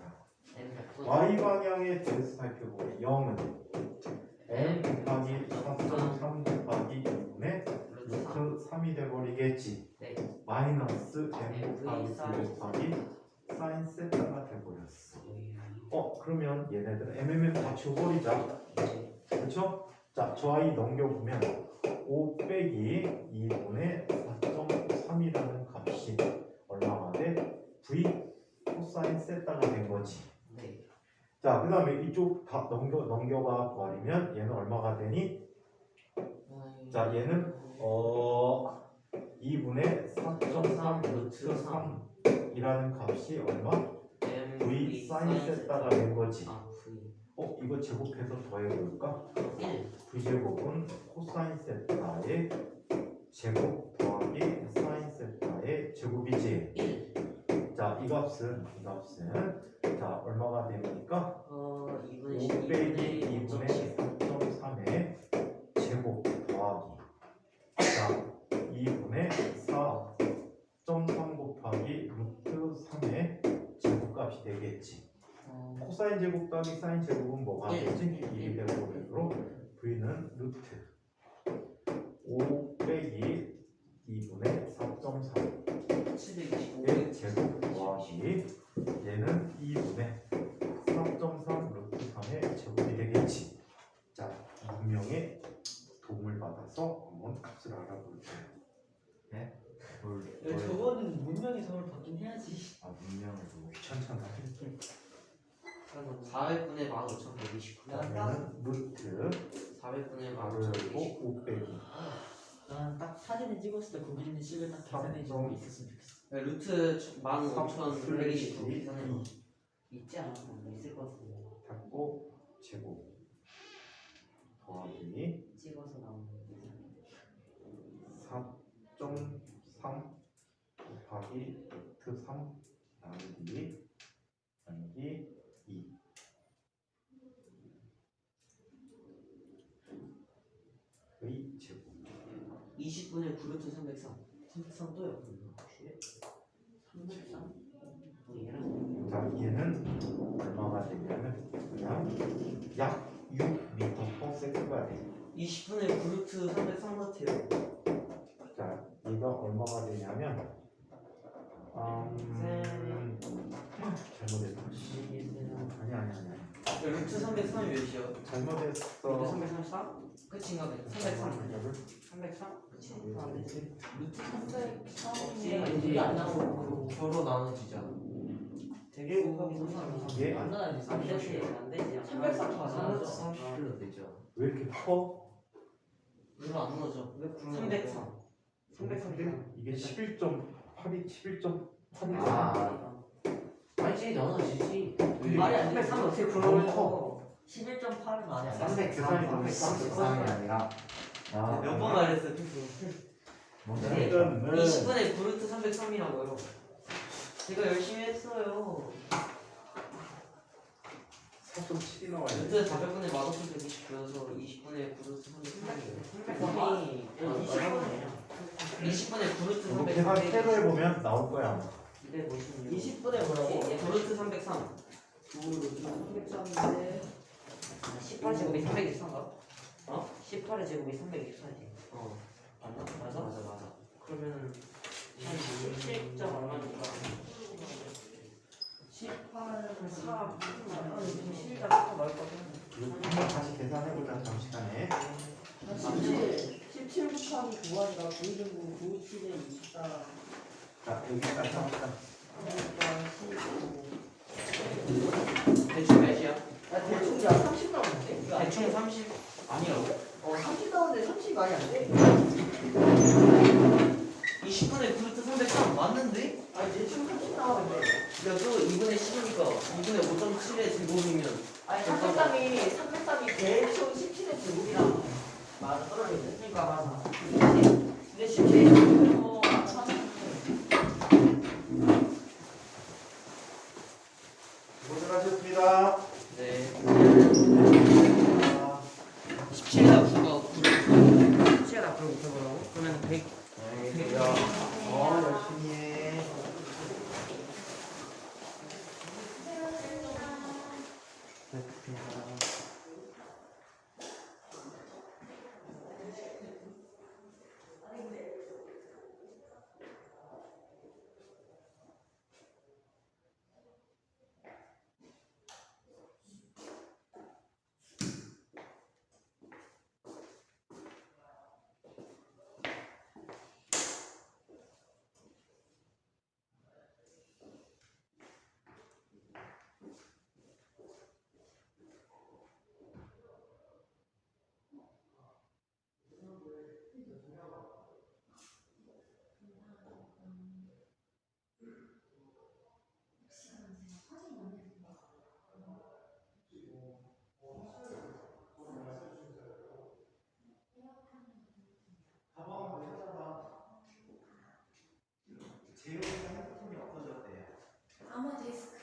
M100. y 방향에 대해서 살펴보면 0은 m 곱하기 4.3 곱하기 2분의 루트 3이 되어버리겠지. 네. 마이너스 m 곱하기 v 곱하기 사인 세타가 되어버렸어. 그러면 얘네들 MMM 다 지워버리자. 그렇죠? 자, 저 아이 넘겨보면 5 빼기 2분의 4.3이라는 값이 얼마가 돼? V 코사인 세타가 된 거지. 네. 자, 그 다음에 이쪽 다 넘겨가 버리면 얘는 얼마가 되니? 자, 얘는 2분의 4.3 루트 3이라는 값이 얼마? V 사인 세타가 된 거지. 아, V. 이거 제곱해서 더해볼까? 1. V제곱은 코사인 세타의 제곱 더하기 사인 세타의 제곱이지. 1. 자, 이 값은 자, 얼마가 됩니까? 2분의 5 빼기 2분의 2분의 4.3의 제곱 더하기 자, 2분의 4.3 곱하기 루트 3의 제곱값이 되겠지. 코사인 제곱 더하기 사인 제곱은 뭐가 되지? 1이 되고 V는 루트 5 빼기 2분의 4.3의 725. 제곱 더하기 얘는 2분의 4.3 루트 3의 제곱이 되겠지. 자, 문명의 도움을 받아서 한번 값을 알아볼게요. 네? 저거는 문명의 도움을 받긴 해야지. 문명의 도움 귀찮잖아. 400분의 15,129. 그러면 루트 400분의 가로 열고 15,129. 5 빼기 난 딱 사진을 찍었을 때 거기 있는 식을 딱 계산해 주고 있었으면 좋겠어. 루트 15,129 계산해서 있지 않아? 있을 것 같은데. 닫고 제곱 의 제곱. 20분의 9루트 303. 303 또요? 혹시? 303? 얘랑 자, 얘는 얼마가 되냐면 그냥 약 6m/s가 돼. 20분의 9루트 303 같아요. 자, 얘가 얼마가 되냐면 잘못했다. 아니. 루트 303이 몇이요? 잘못했어. 루트 334? 끝인가? 303? 이거를 303? 그치? 루트 303이 아니, 이게 안 나오고 표로 나눠주자. 되게 곱하기 얘 안 나와야지. 안 되지. 304가 나오죠. 30kg 되죠. 왜 이렇게 커? 물로 안 넣어져. 303. 303. 이게 11.8이 11.8이잖아. 아. 아니지, 나눠지지. 말이 안 돼. 303 어떻게 너무 그러고 커. 11.8은 말이 안 돼. 303이 아니라 몇 번 말했어, 뭔데? 20분의 9루트 303이라고요. 제가 열심히 했어요. 4.7이 나와야 돼. 루트 400분의 맛없을 때 120여서 20분의 9루트 303이에요. 20분의 9루트 이거 계산 303. 새로 해보면 나올 거야. 256. 20분에 뭐라고? 9루트 303. 303인데 18의 제곱이 324인가? 어? 18의 제곱이 324지. 어. 맞아? 맞아. 그러면은 17점 얼마니까? 18, 4, 7가 나올 거든. 이거 한번 다시 계산해보자. 잠시간에. 17 곱하기 9하니까 9등분 9, 7에 24. 자, 여기까지 합시다. 대충 몇이야? 야 대충 야 30 나오는데? 이거 안 대충 돼. 30? 아니라고? 30 나오는데 30 말이 안 돼. 20분의 9루트 303 맞는데? 아니 대충 30 나오는데. 야, 또 2분의 10이니까 2분의 5.7의 제곱이면 아니 303이 대충 17의 제곱이랑 맞아 떨어지는데. 그러니까 맞아. 근데 17의 제곱이면 고생하셨습니다. 네. 아, 17에다 9가 9를 17에다 9를 곱해보라고? 그러면 100. 네, 야, 열심히 해. 재용이 핸드폰이 없어졌대. 아마 데스크